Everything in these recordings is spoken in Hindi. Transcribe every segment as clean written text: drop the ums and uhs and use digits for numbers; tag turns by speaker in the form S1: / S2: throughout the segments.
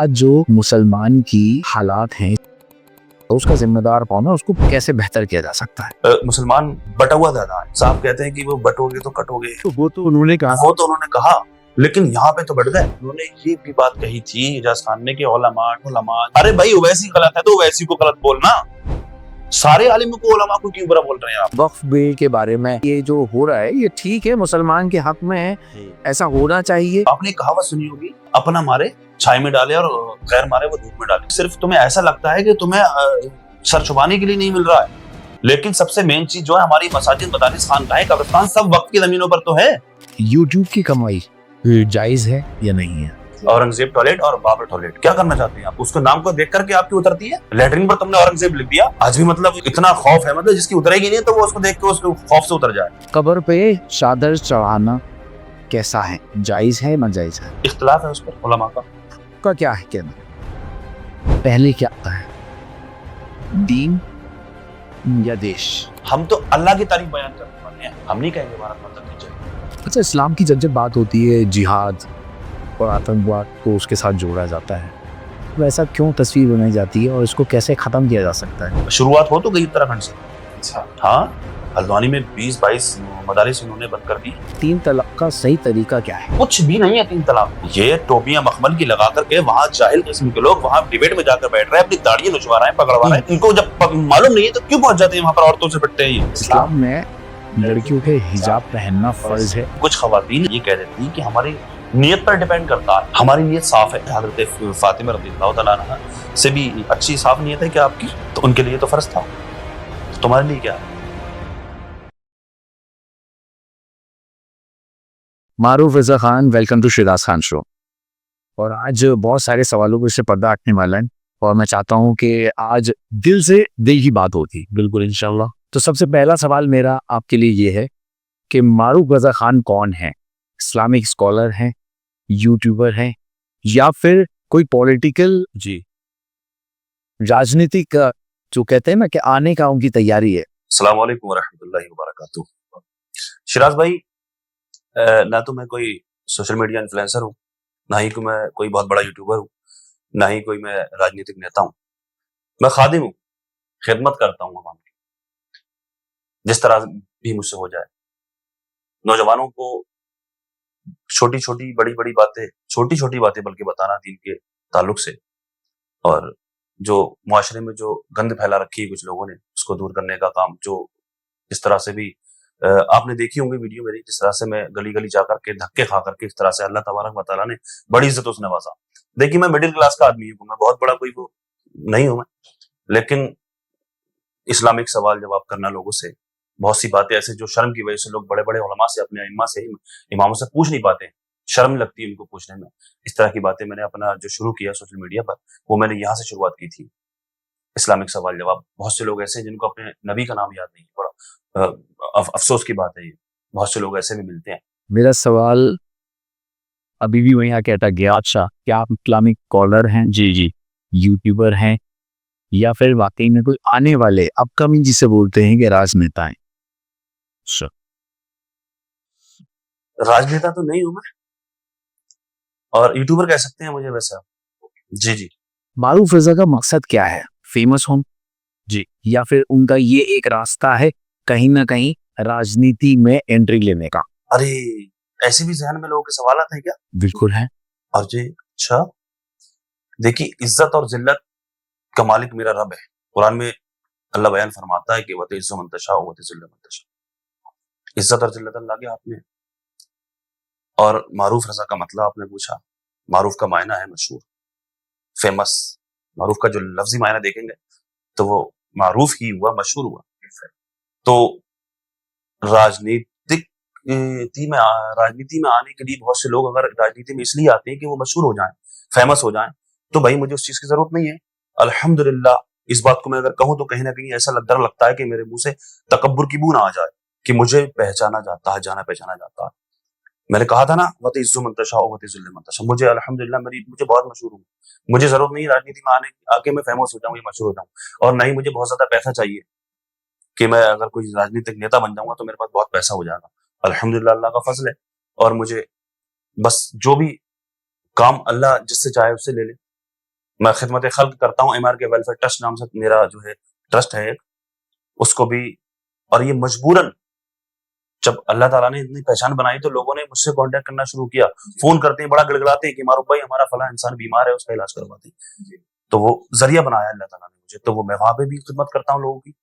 S1: आज जो मुसलमान की हालात हैं तो उसका जिम्मेदार कौन है, उसको कैसे बेहतर किया जा सकता है?
S2: मुसलमान बटा हुआ दादा है। साहब कहते हैं कि वो बटोगे तो कटोगे।
S1: तो वो तो उन्होंने कहा,
S2: लेकिन यहाँ पे तो बढ़ गए। उन्होंने ये भी बात कही थी इजाज खान ने कि उलमा। अरे भाई ओवैसी गलत है तो ओवैसी को गलत बोलना, सारे आलिम को उलमा को क्यों बुरा बोल रहे हैं आप?
S1: वक्फ बिल के बारे में ये जो हो रहा है ये ठीक है, मुसलमान के हक में है, ऐसा होना चाहिए।
S2: आपने कहावत सुनी होगी, अपना मारे छाई में डाले और गैर मारे वो धूप में डाले। सिर्फ तुम्हें ऐसा लगता है कि तुम्हें सर छुपाने के लिए नहीं मिल रहा है, लेकिन सबसे मेन चीज जो है हमारी मसाजिद, मदारिस, खानकाहें, कब्रिस्तान सब वक्त की जमीनों पर तो है।
S1: यूट्यूब की कमाई जायज है या नहीं है?
S2: औरंगजेब टॉयलेट और बाबर टॉयलेट, क्या करना चाहते हैं आप? उसको नाम को देख करके आपकी उतरती है? लेटरिन पर तुमने औरंगजेब लिख दिया, आज भी मतलब इतना खौफ है, मतलब जिसकी उतरेगी नहीं तो वो उसको देख के उसको खौफ से उतर जाए।
S1: कब्र पे चादर चढ़ाना कैसा है, जायज है ना जायज है?
S2: इख्तिलाफ है उस पर उलमा का
S1: क्या है कहना? पहले क्या आता है, दीन या देश?
S2: हम तो अल्लाह की तारीफ बयान करने वाले हैं, हम नहीं कहेंगे भारत माता की जय।
S1: अच्छा, इस्लाम की जब बात होती है जिहाद और आतंकवाद को उसके साथ जोड़ा जाता है, तो ऐसा क्यों तस्वीर बनाई जाती है और इसको कैसे खत्म किया जा सकता है?
S2: शुरुआत हो तो गई उत्तराखंड से। अच्छा हाँ, हल्द्वानी में 20-22 मदारिस उन्होंने बंद कर दी।
S1: 3 तलाक का सही तरीका क्या है?
S2: कुछ भी नहीं है 3 तलाक। ये टोपियां मखमल की लगा करके वहाँ जाहिल किस्म के लोग वहाँ डिबेट में जाकर बैठ रहे हैं, अपनी दाढ़ियां नुचवा रहे हैं, पकड़वा रहे हैं। इनको जब मालूम नहीं है तो क्यों पहुंच जाते हैं वहाँ पर, औरतों से पिटते हैं। ये
S1: इस्लाम में लड़कियों के हिजाब पहनना फर्ज है।
S2: कुछ खवातीन ये कह देती कि हमारी नियत पर डिपेंड करता है, हमारी नियत साफ है। हजरत फातिमा रज़ियल्लाहु तआला अन्हा से भी अच्छी साफ नियत है क्या आपकी? तो उनके लिए तो फर्ज था, तुम्हारे लिए क्या?
S1: Maroof Raza Khan, welcome to Shiraz Khan show. और आज बहुत सारे सवालों पर से पर्दा हटने वाला है और मैं चाहता हूं कि आज दिल से दिल की बात होगी। बिल्कुल इंशाल्लाह। तो सबसे पहला सवाल मेरा आपके लिए ये है कि मारूफ रजा खान कौन है? इस्लामिक स्कॉलर हैं, यूट्यूबर हैं, या फिर कोई पॉलिटिकल राजनीतिक जो कहते हैं ना कि आने का उनकी तैयारी है?
S2: अस्सलाम वालेकुम रहमतुल्लाहि व बरकातुहू। शिराज भाई, ना तो मैं कोई सोशल मीडिया इन्फ्लुएंसर हूँ, ना ही मैं कोई बहुत बड़ा यूट्यूबर हूँ, ना ही कोई मैं राजनीतिक नेता हूँ। मैं खादिम हूँ, खिदमत करता हूँ आवाम की, जिस तरह भी मुझसे हो जाए। नौजवानों को छोटी छोटी बड़ी बातें बल्कि बताना दीन के ताल्लुक से, और जो मुआशरे में जो गंद फैला रखी है कुछ लोगों ने, उसको दूर करने का काम, जो इस तरह से भी आपने देखी होंगी वीडियो मेरी, जिस तरह से मैं गली गली जाकर के धक्के खा करके इस तरह से अल्लाह तबारक व तआला ने बड़ी इज्जतों से नवाजा। देखिए मैं मिडिल क्लास का आदमी हूँ, मैं बहुत बड़ा कोई वो नहीं हूँ मैं, लेकिन इस्लामिक सवाल जवाब करना लोगों से, बहुत सी बातें ऐसे जो शर्म की वजह से लोग बड़े बड़े उलमा से, अपने इमाम से, इमामों से पूछ नहीं पाते, शर्म लगती है उनको पूछने में। इस तरह की बातें मैंने अपना जो शुरू किया सोशल मीडिया पर, वो मैंने यहाँ से शुरुआत की थी। इस्लामिक सवाल जवाब, बहुत से लोग ऐसे हैं जिनको अपने नबी का नाम याद नहीं है, बड़ा अफसोस की बात है ये, बहुत से लोग ऐसे भी मिलते हैं।
S1: मेरा सवाल अभी भी वहीं आके अटक गया। अच्छा, क्या आप इस्लामिक स्कॉलर हैं? जी। यूट्यूबर हैं, या फिर वाकई में कोई आने वाले अपकमिंग जिसे बोलते हैं कि राजनेता हैं?
S2: राजनेता तो नहीं हूं मैं, और यूट्यूबर कह सकते हैं मुझे वैसे आप। जी।
S1: मारूफ रजा का मकसद क्या है? फेमस होना जी, या फिर उनका ये एक रास्ता है कहीं ना कहीं राजनीति में एंट्री लेने का?
S2: अरे ऐसे भी जहन में लोगों के सवाल आते हैं क्या?
S1: बिल्कुल है।
S2: और जी अच्छा, देखिए इज्जत और जिल्लत का मालिक मेरा रब है। कुरान में अल्लाह बयान फरमाता है कि वत इज्जु मन तशा व तुज़िल्लु मन तशा। इज्जत और जिल्लत अल्लाह के हाथ में है। और मारूफ रजा का मतलब आपने पूछा, मारूफ का मायना है मशहूर, फेमस। मारूफ का जो लफ्जी मायना देखेंगे तो वो मारूफ ही हुआ, मशहूर हुआ। तो राजनीति में आने के लिए बहुत से लोग अगर राजनीति में इसलिए आते हैं कि वो मशहूर हो जाएं, फेमस हो जाएं, तो भाई मुझे उस चीज की जरूरत नहीं है। अल्हम्दुलिल्लाह, इस बात को मैं अगर कहूं तो कहीं ना कहीं ऐसा डर लगता है कि मेरे मुंह से तकब्बुर की बू ना आ जाए कि मुझे पहचाना जाता है, जाना पहचाना जाता है। मैंने कहा था ना, वत इज्जु मन तशा व तुज़िल्लु मन तशा। मुझे अल्हम्दुलिल्लाह मुझे बहुत मशहूर हूँ, मुझे जरूरत नहीं राजनीति में आके मैं फेमस हो जाऊं या मशहूर हो जाऊं, और ना ही मुझे बहुत ज्यादा पैसा चाहिए कि मैं अगर कोई राजनीतिक नेता बन जाऊंगा तो मेरे पास बहुत पैसा हो जाएगा। अल्हम्दुलिल्लाह अल्लाह का फजल है, और मुझे बस जो भी काम अल्लाह जिससे चाहे उससे ले ले, मैं खिदमत खल्क करता हूँ, MRK वेलफेयर ट्रस्ट नाम से मेरा जो है ट्रस्ट है एक, उसको भी। और ये मजबूरन जब अल्लाह ताला ने इतनी पहचान बनाई तो लोगों ने मुझसे कांटेक्ट करना शुरू किया, फोन करते हैं, बड़ा गिड़गिड़ाते हैं कि मारूफ भाई हमारा फला इंसान बीमार है, उसका इलाज करवाते हैं। तो वो जरिया बनाया अल्लाह ताला ने मुझे, तो वो मैं वहां पे भी खिदमत करता हूँ लोगों की।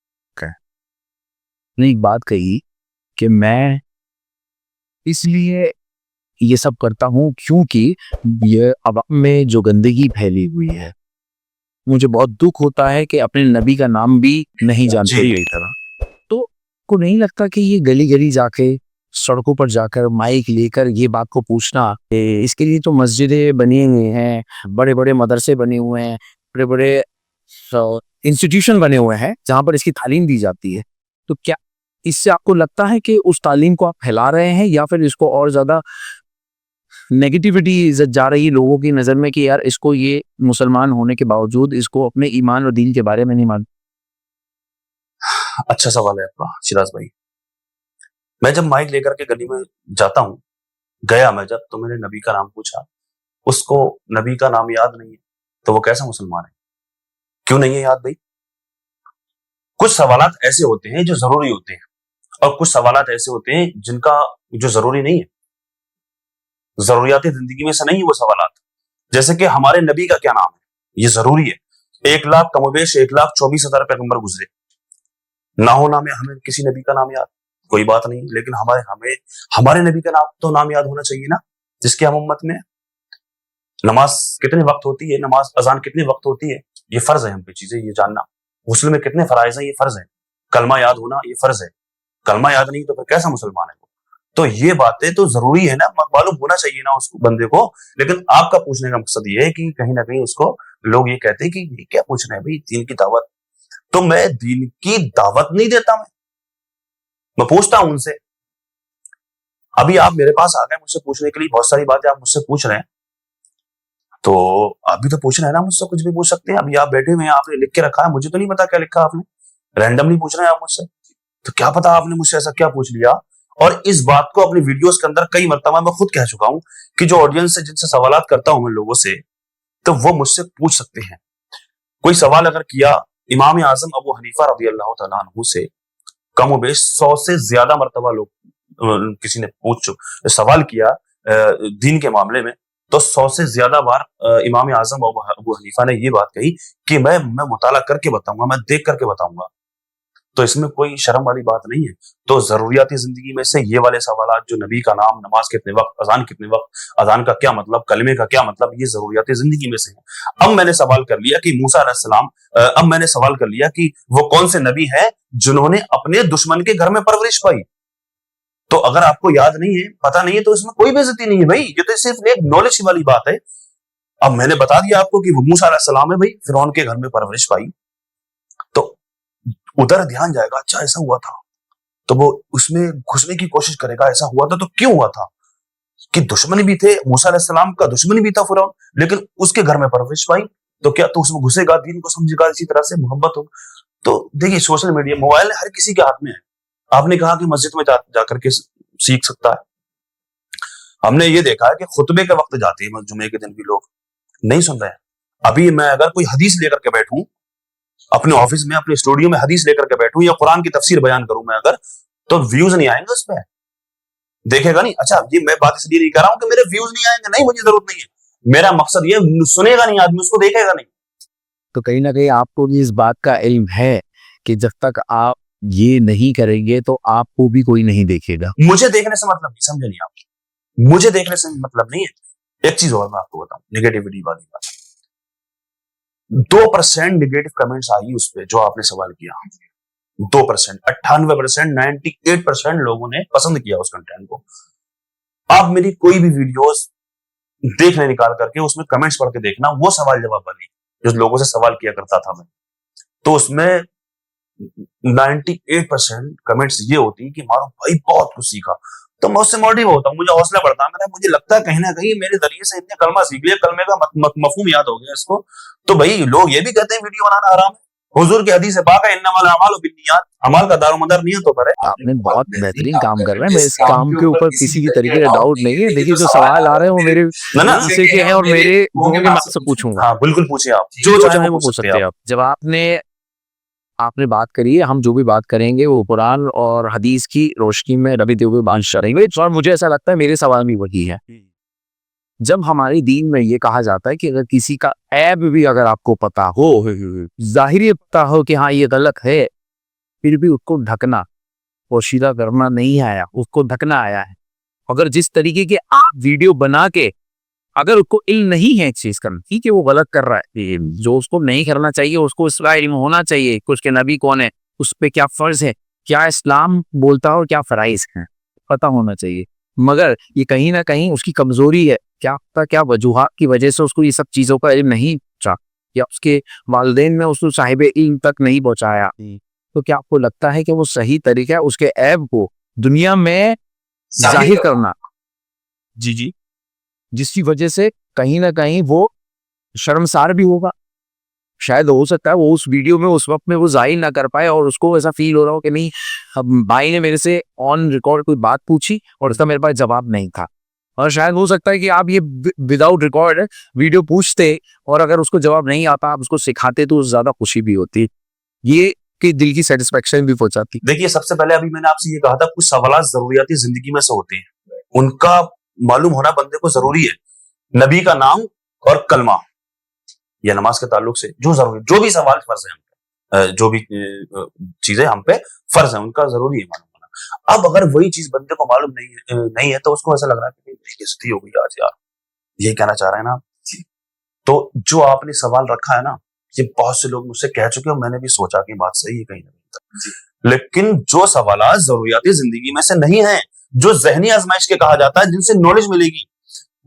S1: ने एक बात कही कि मैं इसलिए ये सब करता हूँ क्योंकि ये अवाम में जो गंदगी फैली हुई है, मुझे बहुत दुख होता है कि अपने नबी का नाम भी नहीं जानते
S2: जी।
S1: कई तरह। तो को नहीं लगता कि ये गली गली जाके, सड़कों पर जाकर माइक लेकर ये बात को पूछना, इसके लिए तो मस्जिदें बनी हुई हैं, बड़े बड़े मदरसे बने हुए हैं, बड़े बड़े इंस्टीट्यूशन बने हुए हैं जहाँ पर इसकी तालीम दी जाती है। तो क्या इससे आपको लगता है कि उस तालीम को आप फैला रहे हैं या फिर इसको और ज्यादा नेगेटिविटी जा रही है लोगों की नजर में कि यार इसको, ये मुसलमान होने के बावजूद इसको अपने ईमान और दीन के बारे में नहीं मानता?
S2: अच्छा सवाल है आपका शिराज भाई। मैं जब माइक लेकर के गली में जाता हूँ, गया मैं जब, तो मैंने नबी का नाम पूछा, उसको नबी का नाम याद नहीं है, तो वो कैसा मुसलमान है? क्यों नहीं है याद भाई? कुछ सवालात ऐसे होते हैं जो जरूरी होते हैं, और कुछ सवालात ऐसे होते हैं जिनका जो जरूरी नहीं है, जरूरियाती जिंदगी में से नहीं है वो सवालात। जैसे कि हमारे नबी का क्या नाम है, ये जरूरी है। 1 लाख कमोबेश 1,24,000 पैगंबर गुजरे, ना हो नाम हमें किसी नबी का नाम याद, कोई बात नहीं, लेकिन हमें हमारे नबी का नाम याद होना चाहिए ना, जिसकी हम उम्मत में। नमाज कितने वक्त होती है, नमाज अजान कितने वक्त होती है, ये फर्ज है हम पे चीजें ये जानना। गुस्ल में कितने फराइज हैं, ये फर्ज है। कलमा याद होना ये फर्ज है। कलमा याद नहीं तो फिर कैसा मुसलमान है वो? तो ये बातें तो जरूरी है ना, मालूम होना चाहिए ना उसको, बंदे को। लेकिन आपका पूछने का मकसद ये है कि कहीं ना कहीं उसको लोग ये कहते हैं कि ये क्या पूछ रहे हैं भाई, दीन की दावत। तो मैं दीन की दावत नहीं देता, मैं पूछता हूं उनसे। अभी आप मेरे पास आ गए मुझसे पूछने के लिए, बहुत सारी बातें आप मुझसे पूछ रहे हैं, तो आप भी तो पूछ रहे हैं ना मुझसे, कुछ भी पूछ सकते हैं। अभी आप बैठे हुए हैं, आपने लिख के रखा है, मुझे तो नहीं पता क्या लिखा आपने, रैंडमली पूछ रहे हैं आप मुझसे, तो क्या पता आपने मुझसे ऐसा क्या पूछ लिया। और इस बात को अपनी वीडियोस के अंदर कई मरतबा मैं खुद कह चुका हूं कि जो ऑडियंस है, जिनसे सवालात करता हूं मैं लोगों से, तो वो मुझसे पूछ सकते हैं। कोई सवाल अगर किया इमाम आजम अबू हनीफा रज़ी अल्लाह तआला अन्हु से, कम और बेश 100 से ज्यादा मरतबा लोग किसी ने सवाल किया दीन के मामले में, तो 100 से ज्यादा बार इमाम आजम अबू हनीफा ने ये बात कही कि मैं मुताला करके बताऊंगा, मैं देख करके बताऊंगा। तो इसमें कोई शर्म वाली बात नहीं है। तो जरूरियाती जिंदगी में से ये वाले सवालात, जो नबी का नाम, नमाज कितने वक्त, अजान कितने वक्त, अजान का क्या मतलब, कलमे का क्या मतलब, ये जरूरियाती जिंदगी में से है। अब मैंने सवाल कर लिया कि मूसा अलैहिस्सलाम, अब मैंने सवाल कर लिया कि वो कौन से नबी है जिन्होंने अपने दुश्मन के घर में परवरिश पाई। तो अगर आपको याद नहीं है, पता नहीं है, तो इसमें कोई बेइज्जती नहीं है भाई, ये तो सिर्फ एक नॉलेज वाली बात है। अब मैंने बता दिया आपको कि वो मूसा अलैहिस्सलाम है भाई, फिरौन के घर में परवरिश पाई, तो उधर ध्यान जाएगा, अच्छा ऐसा हुआ था, तो वो उसमें घुसने की कोशिश करेगा, ऐसा हुआ था तो क्यों हुआ था, कि दुश्मन भी थे, मूसा अलैहिस्सलाम का दुश्मन भी था फिरौन, लेकिन उसके घर में परवरिश पाई, तो क्या तो उसमें घुसेगा, दीन को समझेगा, इसी तरह से मोहब्बत हो। तो देखिए, सोशल मीडिया, मोबाइल हर किसी के हाथ में है। आपने कहा कि मस्जिद में जाकर के सीख सकता है, हमने ये देखा है कि खुतबे के वक्त जाते हैं जुमे के दिन भी लोग नहीं सुन रहे हैं। अभी मैं अगर कोई हदीस लेकर के बैठूं अपने ऑफिस में, अपने स्टूडियो में हदीस लेकर के बैठूं या कुरान की तफसीर बयान करूं मैं अगर, तो व्यूज नहीं आएंगे उस पर, देखेगा नहीं। अच्छा, ये मैं बात इसलिए नहीं कर रहा हूं कि मेरे व्यूज नहीं आएंगे, नहीं, मुझे जरूरत नहीं है, मेरा मकसद ये, सुनेगा नहीं आदमी, उसको देखेगा नहीं।
S1: तो कहीं ना कहीं आपको भी इस बात का इल्म है कि जब तक आप ये नहीं करेंगे तो आपको भी कोई नहीं देखेगा।
S2: मुझे देखने से मतलब नहीं, समझे नहीं आप, मुझे देखने से मतलब नहीं है। एक चीज और मैं आपको बताऊं, नेगेटिविटी वाली बात, 2% नेगेटिव कमेंट्स आई उस पर जो आपने सवाल किया, 2%, 98%, 98% लोगों ने पसंद किया उस कंटेंट को। आप मेरी कोई भी वीडियोस देखने निकाल करके उसमें कमेंट्स पढ़ के देखना, वो सवाल जवाब वाली जो लोगों से सवाल किया करता था मैं, तो उसमें 98% कमेंट्स ये होती कि मारो भाई बहुत कुछ सीखा, तो मैं उससे मोटिव होता हूँ, मुझे हौसला बढ़ता है मेरा, मुझे लगता है कहीं ना कहीं मेरे जरिए से इतने कलमा सीख लिया, कलमे का मफहूम याद हो गया इसको। तो भाई लोग ये भी कहते हैं वीडियो बनाना आराम है, हुजूर की हदीस है पाक है, इन्नमल अमालु बिन्नियात, अमाल का दारोमदार नियतों पर है।
S1: आपने बहुत बेहतरीन काम कर रहे हैं, मैं इस काम के ऊपर किसी की तरीके का डाउट नहीं है। देखिए जो सवाल आ रहे हैं वो मेरे से के हैं और मेरे होंगे, मैं आपसे पूछूंगा।
S2: हाँ बिल्कुल पूछिए, आप जो चाहे वो पूछ सकते हैं आप।
S1: जब आपने बात करी है, हम जो भी बात करेंगे वो कुरान और हदीस की रोशनी में रबते हुए बात करेंगे। और मुझे ऐसा लगता है मेरे सवाल में वही है, जब हमारी दीन में ये कहा जाता है कि अगर किसी का ऐब भी अगर आपको पता हो, जाहिर पता हो कि हाँ ये गलत है, फिर भी उसको ढकना, पोशीदा करना नहीं आया, उसको ढकना आया है। अगर जिस तरीके के आप वीडियो बना के, अगर उसको इल्म नहीं है इस चीज का, ठीक है वो गलत कर रहा है, जो उसको नहीं करना चाहिए उसको इसका इल्म होना चाहिए कि उसके नबी कौन है, उस पर क्या फर्ज है, क्या इस्लाम बोलता है और क्या फराइज है, पता होना चाहिए। मगर ये कहीं ना कहीं उसकी कमजोरी है, क्या पता क्या वजूहात की वजह से उसको ये सब चीजों का इल्म नहीं पहुंचा, या उसके वालिदैन ने उसको साहिब इल्म तक नहीं पहुंचाया। तो क्या आपको लगता है कि वो सही तरीका है उसके ऐब को दुनिया में जाहिर करना? जी, जिसकी वजह से कहीं ना कहीं वो शर्मसार भी होगा। शायद हो सकता है वो उस वीडियो में उस वक्त में वो जाहिर ना कर पाए और उसको ऐसा फील हो रहा हो कि नहीं, अब भाई ने मेरे से ऑन रिकॉर्ड कोई बात पूछी और उसका मेरे पास जवाब नहीं था। और शायद हो सकता है कि आप ये विदाउट रिकॉर्ड वीडियो पूछते और अगर उसको जवाब नहीं आता आप उसको सिखाते तो उससे ज्यादा खुशी भी होती, ये कि दिल की सेटिस्फेक्शन भी पहुंचाती।
S2: देखिए सबसे पहले अभी मैंने आपसे ये कहा था, कुछ सवाल जरूरियाती जिंदगी में से होते हैं, उनका मालूम होना बंदे को जरूरी है। नबी का नाम और कलमा या नमाज के ताल्लुक से जो जरूरी, जो भी सवाल फर्ज है हम पे, जो भी चीजें हम पे फर्ज है उनका जरूरी है मालूम होना। अब अगर वही चीज बंदे को मालूम नहीं है तो उसको ऐसा लग रहा है कि बेइज्जती हो गई आज यार, ये कहना चाह रहे हैं ना। तो जो आपने सवाल रखा है ना, ये बहुत से लोग मुझसे कह चुके हैं, मैंने भी सोचा कि बात सही है कहीं ना कहीं, लेकिन जो सवाल जरूरियाती जिंदगी में से नहीं है, जो जहनी आजमाइश के कहा जाता है, जिनसे नॉलेज मिलेगी,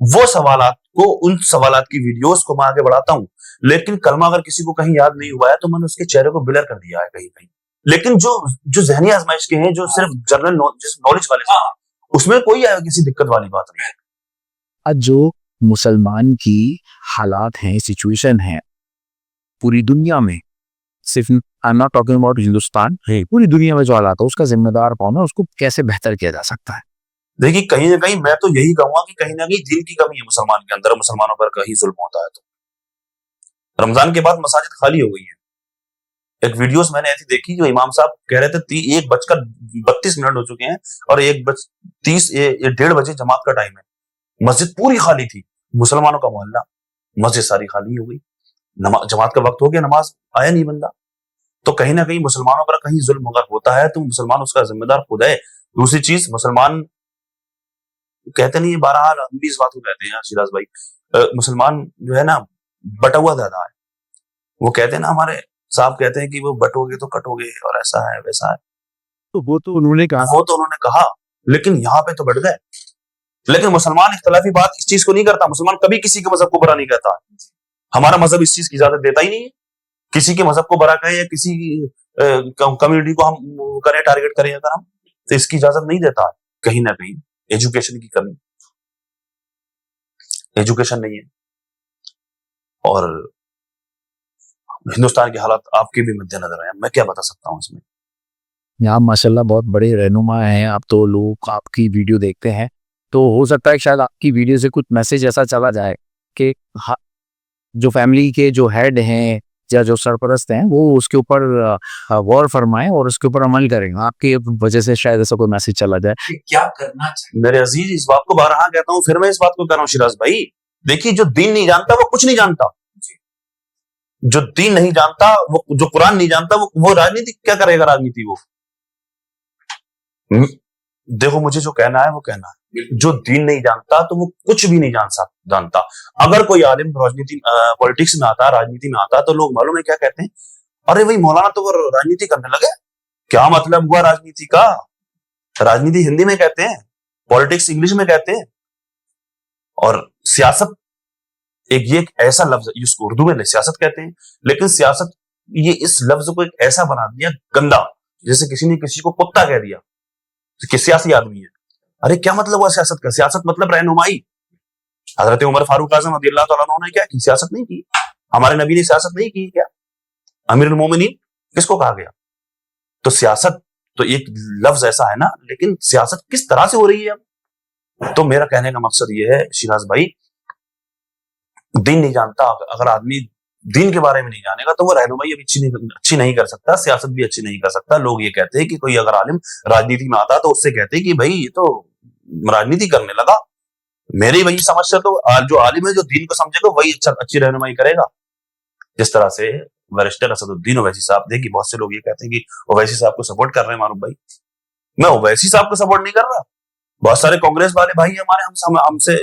S2: वो सवालात को, उन सवालात की वीडियोस को मैं आगे बढ़ाता हूं। लेकिन कलमा अगर किसी को कहीं याद नहीं हुआ है तो मैंने उसके चेहरे को ब्लर कर दिया है कहीं कहीं। लेकिन जो जो जहनी आजमाइश के हैं, जो सिर्फ जनरल नॉलेज वाले, उसमें कोई किसी दिक्कत वाली बात नहीं है।
S1: आज जो मुसलमान की हालात हैं, सिचुएशन है पूरी दुनिया में, सिर्फ I am not talking about Hindustan, पूरी दुनिया में जो हालात है उसका जिम्मेदार कौन है, उसको कैसे बेहतर किया जा सकता है?
S2: देखिए कहीं ना कहीं मैं तो यही कहूंगा कि कहीं ना कहीं दीन की कमी है मुसलमान के अंदर, मुसलमानों पर कहीं जुल्म होता है। तो रमजान के बाद मसाजिद खाली हो गई है। एक वीडियोस मैंने ऐसी देखी जो इमाम साहब कह रहे थे 1:32 हो चुके हैं और 1:30 जमात का टाइम है, मस्जिद पूरी खाली थी, मुसलमानों का मोहल्ला, मस्जिद सारी खाली हो गई, जमात का वक्त हो गया, नमाज आया नहीं बंदा। तो कहीं ना कहीं मुसलमानों पर कहीं जुल्म अगर होता है तो मुसलमान उसका जिम्मेदार खुद है। दूसरी चीज, मुसलमान कहते नहीं है, बहरहाल हम भी इस बात को कहते हैं शिराज भाई, मुसलमान जो है ना बटा हुआ ज्यादा है। वो कहते हैं ना, हमारे साहब कहते हैं कि वो बटोगे तो कटोगे और ऐसा है वैसा है।
S1: तो वो तो उन्होंने
S2: कहा, लेकिन यहाँ पे तो बढ़ गए। लेकिन मुसलमान इख्तलाफी बात इस चीज को नहीं करता, मुसलमान कभी किसी के मजहब को बुरा नहीं कहता। हमारा मजहब इस चीज की इजाजत देता ही नहीं है, किसी के मजहब को बुरा कहे या किसी कम्युनिटी को हम करें, टारगेट करें अगर हम, तो इसकी इजाजत नहीं देता। कहीं ना कहीं एजुकेशन की कमी, एजुकेशन नहीं है, और हिंदुस्तान के हालात आपके भी मद्देनजर है, मैं क्या बता सकता हूँ इसमें।
S1: आप माशाल्लाह बहुत बड़े रहनुमा हैं, आप तो लोग आपकी वीडियो देखते हैं, तो हो सकता है शायद आपकी वीडियो से कुछ मैसेज ऐसा चला जाए कि जो फैमिली के जो हेड हैं या जो सरपरस्त हैं वो उसके ऊपर गौर फरमाएं और उसके ऊपर अमल करें। आपकी वजह से शायद ऐसा कोई मैसेज चला जाए कि
S2: क्या करना चाहिए। मेरे अजीज, इस बात को बारहा कहता हूँ, फिर मैं इस बात को कह रहा हूँ शिराज भाई, देखिए जो दीन नहीं जानता वो कुछ नहीं जानता, जो दीन नहीं जानता, वो जो कुरान नहीं जानता, वो राजनीति क्या करेगा, राजनीति वो। देखो मुझे जो कहना है वो कहना है, जो दीन नहीं जानता तो वो कुछ भी नहीं जानता। अगर कोई आलिम राजनीति पॉलिटिक्स में आता, राजनीति में आता, तो लोग मालूम है क्या कहते हैं, अरे भाई मौलाना तो वो राजनीति करने लगे। क्या मतलब हुआ राजनीति का? राजनीति हिंदी में कहते हैं, पॉलिटिक्स इंग्लिश में कहते हैं, और सियासत एक ऐसा लफ्ज, इसको उर्दू में सियासत कहते हैं, लेकिन सियासत, ये इस लफ्ज को एक ऐसा बना दिया गंदा, जैसे किसी ने किसी को कुत्ता कह दिया कि सियासी आदमी है। अरे क्या मतलब हुआ सियासत का? सियासत मतलब रहनुमाई। हजरत उमर फारूक आजम रज़ियल्लाहु तआला अन्हु ने क्या की? सियासत नहीं की। हमारे नबी ने सियासत नहीं की क्या? अमीरुल मोमिनीन किसको कहा गया? तो सियासत तो एक लफ्ज ऐसा है ना, लेकिन सियासत किस तरह से हो रही है अब? तो मेरा कहने का मकसद ये है शिराज भाई, दीन नहीं जानता, अगर आदमी दीन के बारे में नहीं जानेगा तो वो रहनुमाई भी अच्छी नहीं कर सकता, सियासत भी अच्छी नहीं कर सकता। लोग ये कहते हैं कि कोई अगर आलिम राजनीति में आता तो उससे कहते हैं कि भाई ये तो राजनीति करने लगा। मेरी वही समझ से तो जो आलिम है, जो दीन को समझेगा वही अच्छी रहनुमाई करेगा। जिस तरह से बैरिस्टर असदुद्दीन ओवैसी साहब, देखिए बहुत से लोग ये कहते हैं कि ओवैसी साहब को सपोर्ट कर रहे हैं मारूफ भाई। मैं ओवैसी साहब को सपोर्ट नहीं कर रहा। बहुत सारे कांग्रेस वाले भाई हमारे हमसे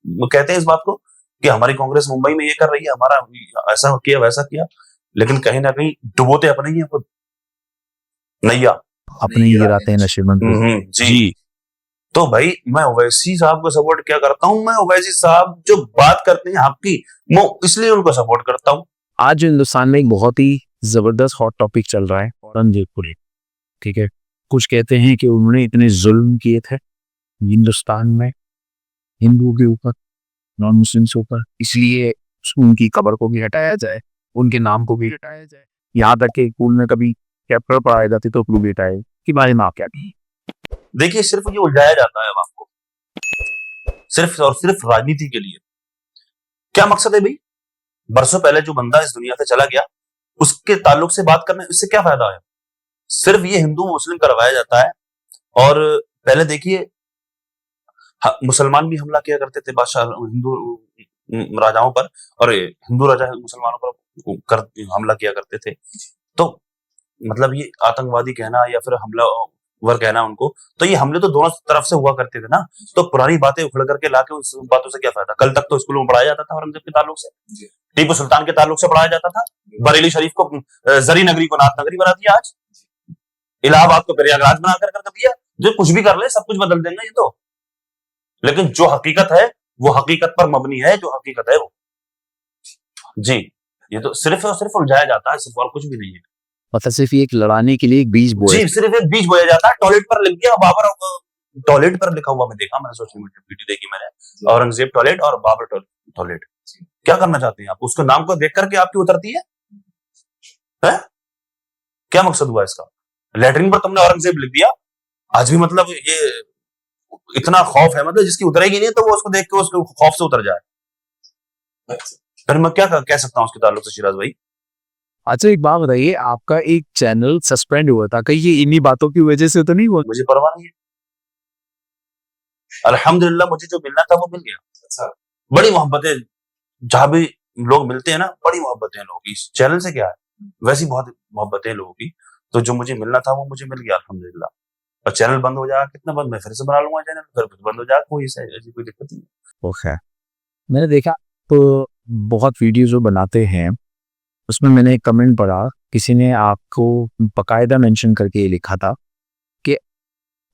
S2: कहते हैं इस बात को कि हमारी कांग्रेस मुंबई में ये कर रही है, हमारा ऐसा किया वैसा किया, लेकिन कहीं ना कहीं डुबोते अपने ही हैं खुद, नैया
S1: अपने ही गिराते हैं नशीबंद को।
S2: जी। तो भाई मैं ओवैसी साहब को सपोर्ट क्या करता हूँ, मैं ओवैसी साहब जो बात करते हैं हक की, मैं इसलिए उनको सपोर्ट करता हूँ।
S1: आज हिंदुस्तान में एक बहुत ही जबरदस्त हॉट टॉपिक चल रहा है, औरंगजेब को लेकर। ठीक है, कुछ कहते हैं कि उन्होंने इतने जुल्म किए थे हिंदुस्तान में हिंदुओं के ऊपर, नॉन मुस्लिम के ऊपर, इसलिए उनकी कब्र को भी हटाया जाए, उनके नाम को भी हटाया जाए। यहाँ तक कि स्कूल में कभी चैप्टर पढ़ाए जाते तो प्रूव हटाए कि बारे में आप क्या कहें?
S2: देखिए सिर्फ ये उलझाया जाता है आपको, सिर्फ और सिर्फ राजनीति के लिए। क्या मकसद है भाई? बरसों पहले जो बंदा इस दुनिया से चला गया उसके ताल्लुक से बात करने, इससे क्या फायदा है? सिर्फ ये हिंदू मुस्लिम करवाया जाता है। और पहले देखिए मुसलमान भी हमला किया करते थे बादशाह हिंदू राजाओं पर, और हिंदू राजा मुसलमानों पर हमला किया करते थे। तो मतलब ये आतंकवादी कहना या फिर हमलावर कहना उनको, तो ये हमले तो दोनों तरफ से हुआ करते थे ना। तो पुरानी बातें उखड़ करके लाके उस बातों से क्या फायदा? कल तक तो स्कूलों में पढ़ाया जाता था औरंगजेब के ताल्लुक से, टीपू सुल्तान के ताल्लुक से पढ़ाया जाता था। बरेली शरीफ को जरी नगरी को नाथ नगरी बना दिया आज, इलाहाबाद को प्रयागराज बना कर दिया। जो कुछ भी कर ले सब कुछ बदल देंगे ये तो, लेकिन जो हकीकत है वो हकीकत पर मबनी है, जो हकीकत है वो। जी, ये तो सिर्फ और सिर्फ उलझाया जाता है, सिर्फ और कुछ भी नहीं है।
S1: मतलब सिर्फ एक लड़ाने के लिए एक बीज बोए।
S2: जी, सिर्फ एक बीज बोया जाता है। टॉयलेट पर लिख दिया बाबर, टॉयलेट पर लिखा हुआ मैं देखा, मैंने सोशल मीडिया वीडियो देखी मैंने, औरंगजेब टॉयलेट और बाबर टॉयलेट। क्या करना चाहते हैं आप? उसके नाम को देख करके आपकी उतरती है? क्या मकसद हुआ इसका? लेटरिन पर तुमने औरंगजेब लिख दिया, आज भी मतलब ये इतना खौफ है, मतलब जिसकी उतरेगी नहीं तो वो उसको देख के उसके खौफ से उतर जाए। फिर मैं क्या कह सकता हूँ उसके ताल्लुक से शिराज भाई?
S1: अच्छा एक बात बताइए, आपका एक चैनल सस्पेंड हुआ था, कहीं ये इन्हीं बातों की वजह से तो नहीं हुआ?
S2: मुझे परवाह नहीं है, अल्हम्दुलिल्लाह मुझे जो मिलना था वो मिल गया। अच्छा, बड़ी मोहब्बतें जहां भी लोग मिलते हैं ना, बड़ी मोहब्बतें लोगों की। इस चैनल से क्या है, वैसी बहुत मोहब्बतें लोगों की। तो जो मुझे मिलना था वो मुझे मिल गया अल्हम्दुलिल्लाह। और चैनल बंद हो जाएगा, कितना बंद, मैं फिर से बना लूंगा चैनल, फिर बंद हो जाएगा, कोई ऐसी कोई दिक्कत नहीं।
S1: ओके, मैंने देखा तो बहुत वीडियो जो बनाते हैं उसमें मैंने एक कमेंट पढ़ा, किसी ने आपको बाकायदा मेंशन करके ये लिखा था कि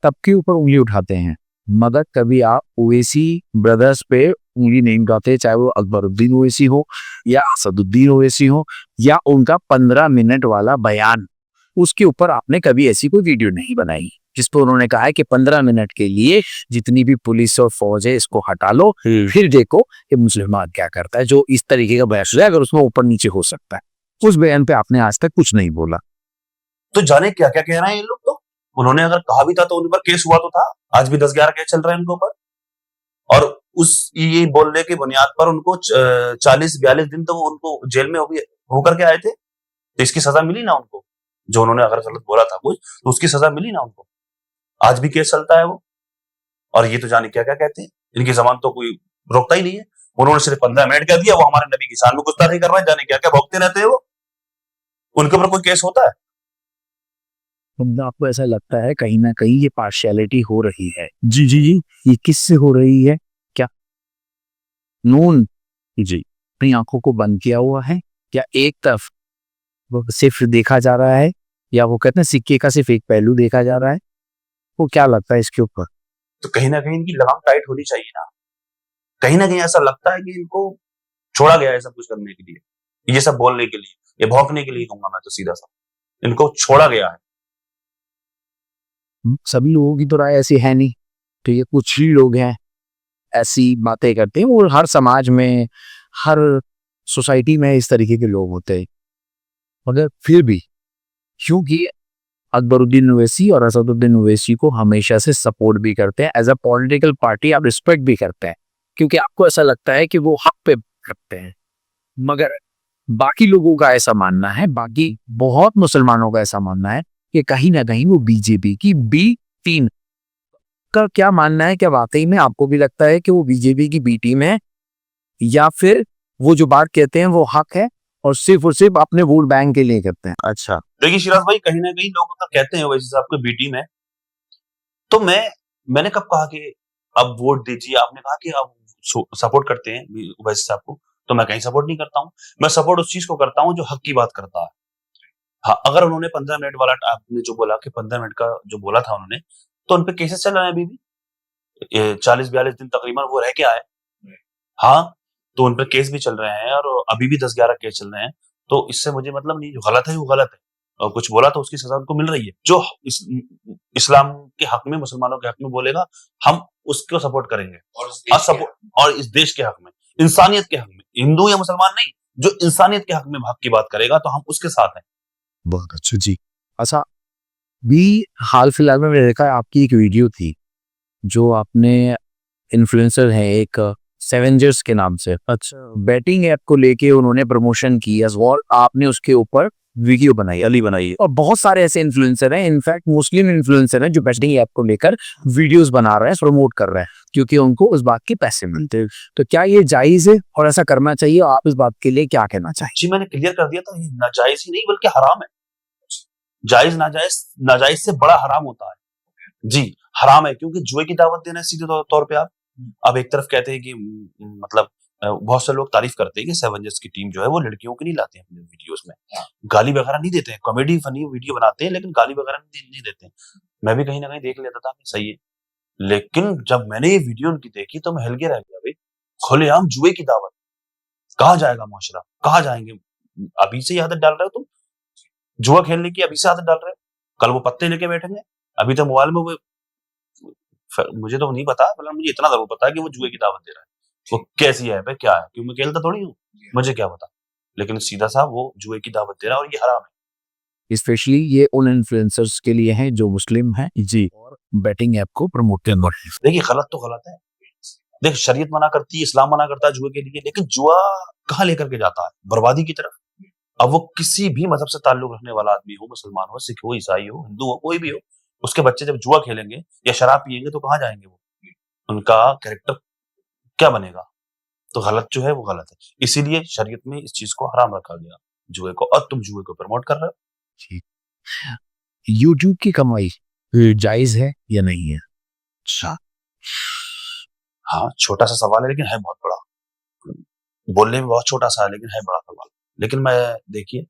S1: तब के ऊपर उंगली उठाते हैं मगर कभी आप ओवैसी ब्रदर्स पे उंगली नहीं उठाते, चाहे वो अकबरुद्दीन ओवैसी हो या असदुद्दीन ओवैसी हो या उनका 15 मिनट वाला बयान, उसके ऊपर आपने कभी ऐसी कोई वीडियो नहीं बनाई जिस पर उन्होंने कहा है कि 15 मिनट के लिए जितनी भी पुलिस और फौज है इसको हटा लो, फिर देखो कि मुसलमान क्या करता है। जो इस तरीके का बहस है, अगर उसमें ऊपर नीचे हो सकता है, उस बयान पे आपने आज तक कुछ नहीं बोला।
S2: तो जाने क्या क्या कह रहे हैं ये लोग। तो उन्होंने अगर कहा भी था तो उन पर केस हुआ तो था, आज भी 10-11 केस चल रहे हैं उनके ऊपर। और उस ये बोलने की बुनियाद पर उनको 40-42 दिन तो वो उनको जेल में होकर के आए थे, तो इसकी सजा मिली ना उनको। जो उन्होंने अगर गलत बोला था कुछ तो उसकी सजा मिली ना उनको। आज भी केस चलता है वो, और ये तो जाने क्या क्या कहते हैं, इनकी जबान तो कोई रोकता ही नहीं है। उन्होंने सिर्फ 15 मिनट कह दिया, वो हमारे नबी की शान में गुस्ताखी कर रहे हैं, जाने क्या क्या भोगते रहते हैं वो। उनके ऊपर कोई केस होता है?
S1: आपको ऐसा लगता है कहीं ना कहीं ये पार्शियलिटी हो रही है? जी जी जी, ये किससे हो रही है? क्या नून जी अपनी आंखों को बंद किया हुआ है, क्या एक तरफ वो सिर्फ देखा जा रहा है, या वो कहते हैं सिक्के का सिर्फ एक पहलू देखा जा रहा है? वो क्या लगता है इसके ऊपर?
S2: तो कहीं ना कहीं इनकी लगाम टाइट होनी चाहिए ना। कहीं ना कहीं ऐसा लगता है कि इनको छोड़ा गया है सब कुछ करने के लिए, ये सब बोलने के लिए, ये भौंकने के लिए कहूंगा मैं तो सीधा सा, इनको छोड़ा गया है।
S1: सभी लोगों की तो राय ऐसी है नहीं, तो ये कुछ ही लोग हैं ऐसी बातें करते हैं। और हर समाज में, हर सोसाइटी में इस तरीके के लोग होते हैं। मगर फिर भी क्योंकि अकबरुद्दीन ओवैसी और असदुद्दीन ओवैसी को हमेशा से सपोर्ट भी करते हैं एज अ पॉलिटिकल पार्टी, आप रिस्पेक्ट भी करते हैं क्योंकि आपको ऐसा लगता है कि वो हक पे करते हैं। मगर बाकी लोगों का ऐसा मानना है, बाकी बहुत मुसलमानों का ऐसा मानना है कि कहीं ना कहीं वो बीजेपी की बी टीम का क्या मानना है, क्या वाकई में आपको भी लगता है कि वो बीजेपी की बी टीम है या फिर वो जो बात कहते हैं वो हक है और सिर्फ अपने वोट बैंक के लिए करते हैं?
S2: अच्छा, देखिए शिराज भाई, कहीं ना कहीं लोग अगर कहते हैं वैसे साहब को बी टीम है, तो मैंने कब कहा कि अब वोट दीजिए? आपने कहा कि आप सपोर्ट करते हैं वैसे साहब को, तो मैं कहीं सपोर्ट नहीं करता हूँ। मैं सपोर्ट उस चीज को करता हूँ जो हक की बात करता है। हाँ, अगर उन्होंने 15 मिनट वाला, आपने जो बोला कि 15 मिनट का जो बोला था उन्होंने, तो उन पे केसेस चल रहे हैं अभी भी। 40-42 दिन तकरीबन वो रह के आए। हाँ, तो उन पे केस भी चल रहे हैं और अभी भी 10-11 केस चल रहे हैं। तो इससे मुझे मतलब नहीं, जो गलत है वो गलत है और कुछ बोला तो उसकी सजा उनको मिल रही है। जो इस्लाम के हक में, मुसलमानों के हक में बोलेगा, हम उसको सपोर्ट करेंगे और इस देश के हक में, इंसानियत के हक में, हिंदू या मुसलमान नहीं, जो इंसानियत के हक में हक की बात करेगा तो हम उसके साथ हैं।
S1: बहुत अच्छा जी। अच्छा, भी हाल फिलहाल में मैंने देखा है आपकी एक वीडियो थी जो आपने, इन्फ्लुएंसर है एक सेवेंजर्स के नाम से, अच्छा, बैटिंग ऐप को लेके उन्होंने प्रमोशन की और आपने उसके ऊपर वीडियो बनाई, अली बनाई, और बहुत सारे ऐसे इन्फ्लुएंसर हैं, इनफैक्ट मुस्लिम इन्फ्लुएंसर हैं जो बैटिंग ऐप को लेकर वीडियोस बना रहे हैं, प्रमोट कर रहे हैं क्योंकि उनको उस बात के पैसे मिलते हैं। तो क्या ये जायज है और ऐसा करना चाहिए? आप इस बात के लिए क्या कहना चाहिए?
S2: जी, मैंने क्लियर कर दिया था, ये नाजायज ही नहीं बल्कि हराम है। जायज नाजायज, नाजायज से बड़ा हराम होता है। जी, हराम है, क्योंकि जुए की दावत देना है सीधे तौर पे आप। अब एक तरफ कहते हैं कि मतलब बहुत से लोग तारीफ करते हैं कि सेवेंजर्स की टीम जो है वो लड़कियों की नहीं लाते हैं अपने वीडियोस में, गाली वगैरह नहीं देते हैं, कॉमेडी फनी वीडियो बनाते हैं लेकिन गाली वगैरह नहीं देते हैं। मैं भी कहीं ना कहीं देख लेता था कि सही है, लेकिन जब मैंने ये वीडियो उनकी देखी तो मैं हिल के रह गया भाई। खुलेआम जुए की दावत, कहाँ जाएगा मुआशरा, कहाँ जाएंगे? अभी से ही आदत डाल रहे हो तुम, जुआ खेलने की अभी से आदत डाल रहे हो, कल वो पत्ते लेके बैठेंगे। अभी तो मोबाइल में वो, मुझे तो नहीं पता, मतलब मुझे इतना जरूर पता है कि वो जुए की दावत दे रहा है। वो कैसी है, क्या है, क्यों? मैं खेलता थोड़ी हूँ, मुझे क्या पता, लेकिन सीधा साहब वो जुए की दावत दे रहा है और ये हराम है।
S1: स्पेशली ये उन इन्फ्लुएंसर्स के लिए हैं जो मुस्लिम हैं जी, और बैटिंग ऐप को प्रमोट करना।
S2: देखिए, गलत तो गलत है। देख, शरीयत मना करती है, इस्लाम मना करता है जुए के लिए, लेकिन जुआ कहाँ लेकर के जाता है? बर्बादी की तरफ। अब वो किसी भी मजहब से ताल्लुक रखने वाला आदमी हो, मुसलमान हो, सिख हो, ईसाई हो, हिंदू हो, कोई भी हो, उसके बच्चे जब जुआ खेलेंगे या शराब पिएंगे तो कहाँ जाएंगे वो? उनका कैरेक्टर क्या बनेगा? तो गलत जो है वो गलत है। इसीलिए शरीयत में इस चीज को हराम रखा गया, जुए को, और तुम जुए को प्रमोट कर रहे हो।
S1: जी। यूट्यूब की कमाई जायज है या नहीं है? अच्छा,
S2: हाँ, छोटा सा सवाल है लेकिन है बहुत बड़ा। बोलने में बहुत छोटा सा है लेकिन है बड़ा सवाल। लेकिन मैं, देखिए,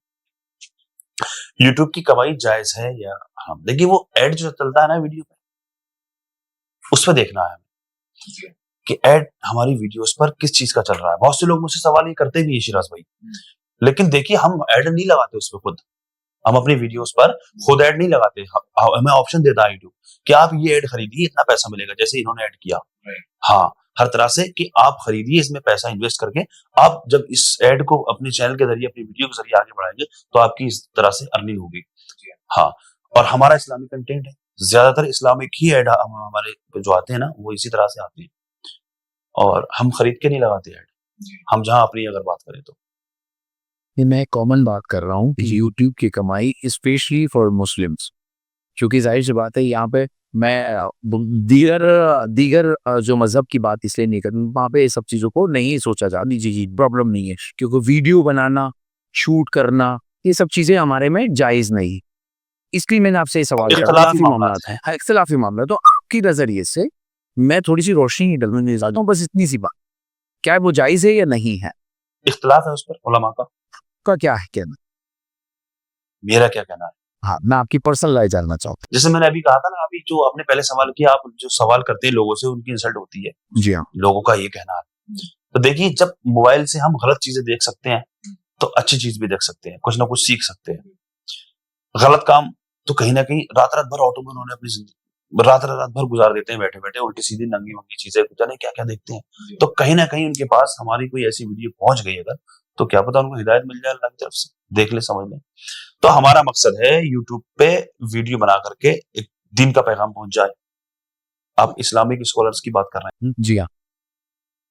S2: यूट्यूब की कमाई जायज है या हराम? देखिए, वो एड जो चलता है ना वीडियो पे, उस पर देखना है कि एड हमारी वीडियोस पर किस चीज का चल रहा है। बहुत से लोग मुझसे सवाल ये करते भी है शिराज भाई, लेकिन देखिए, हम एड नहीं लगाते उस पर खुद, हम अपनी वीडियोस पर खुद ऐड नहीं लगाते। हमें ऑप्शन देता है यूट्यूब कि आप ये ऐड खरीदिए, इतना पैसा मिलेगा, जैसे इन्होंने ऐड किया। हाँ, हर तरह से कि आप खरीदिए, इसमें पैसा इन्वेस्ट करके आप जब इस ऐड को अपने चैनल के जरिए, अपनी वीडियो के जरिए आगे बढ़ाएंगे तो आपकी इस तरह से अर्निंग होगी। हाँ, और हमारा इस्लामिक कंटेंट है, ज्यादातर इस्लामिक ही ऐड हमारे जो आते हैं ना वो इसी तरह से आते हैं, और हम खरीद के नहीं लगाते ऐड, हम जहाँ अपनी अगर बात करें तो।
S1: ये मैं कॉमन बात कर रहा हूँ कि यूट्यूब की कमाई स्पेशली फॉर मुस्लिम्स, क्योंकि जाहिर सी बात है यहाँ पे मैं दीगर दीगर जो मजहब की बात इसलिए नहीं करता, वहाँ पे ये सब चीज़ों को नहीं सोचा जाता। जी, प्रॉब्लम नहीं है, क्योंकि वीडियो बनाना, शूट करना, ये सब चीज़ें हमारे में जायज़ नहीं, इसलिए मैंने आपसे ये सवाल किया।
S2: इख्तिलाफी
S1: इख्तिलाफी
S2: मामला
S1: मामला है, हाँ, इख्तिलाफी मामला है। तो आपकी नज़रिए से मैं थोड़ी सी रोशनी डालना चाहता हूँ, बस इतनी सी बात, क्या वो जायज़ है या नहीं है?
S2: इख्तिलाफ है उस पर उलमा का,
S1: का क्या है कहना?
S2: मेरा क्या कहना है?
S1: हाँ, मैं आपकी पर्सनल राय जानना चाहता
S2: जैसे मैंने अभी कहा था ना, अभी जो आपने पहले सवाल किया, आप जो सवाल करते हैं लोगों से, उनकी इंसल्ट होती है,
S1: हूँ। जी हाँ।
S2: लोगों का ये कहना है। तो देखिए, जब मोबाइल से हम गलत चीजें देख सकते हैं तो अच्छी चीज भी देख सकते हैं, कुछ ना कुछ सीख सकते हैं। गलत काम तो कहीं ना कहीं रात रात भर ऑटो में उन्होंने अपनी जिंदगी रात रात भर गुजार देते हैं, बैठे बैठे उल्टी सीधी नंगी वंगी चीजें जाने क्या क्या देखते हैं। तो कहीं ना कहीं उनके पास हमारी कोई ऐसी वीडियो पहुंच गई अगर, तो क्या पता उनको हिदायत मिल जाए अल्लाह की तरफ से। देख ले, समझ ले। तो हमारा मकसद है यूट्यूब पे वीडियो बना करके एक दिन का पैगाम पहुंच जाए। आप इस्लामिक स्कॉलर्स की बात कर रहे हैं।
S1: जी हाँ।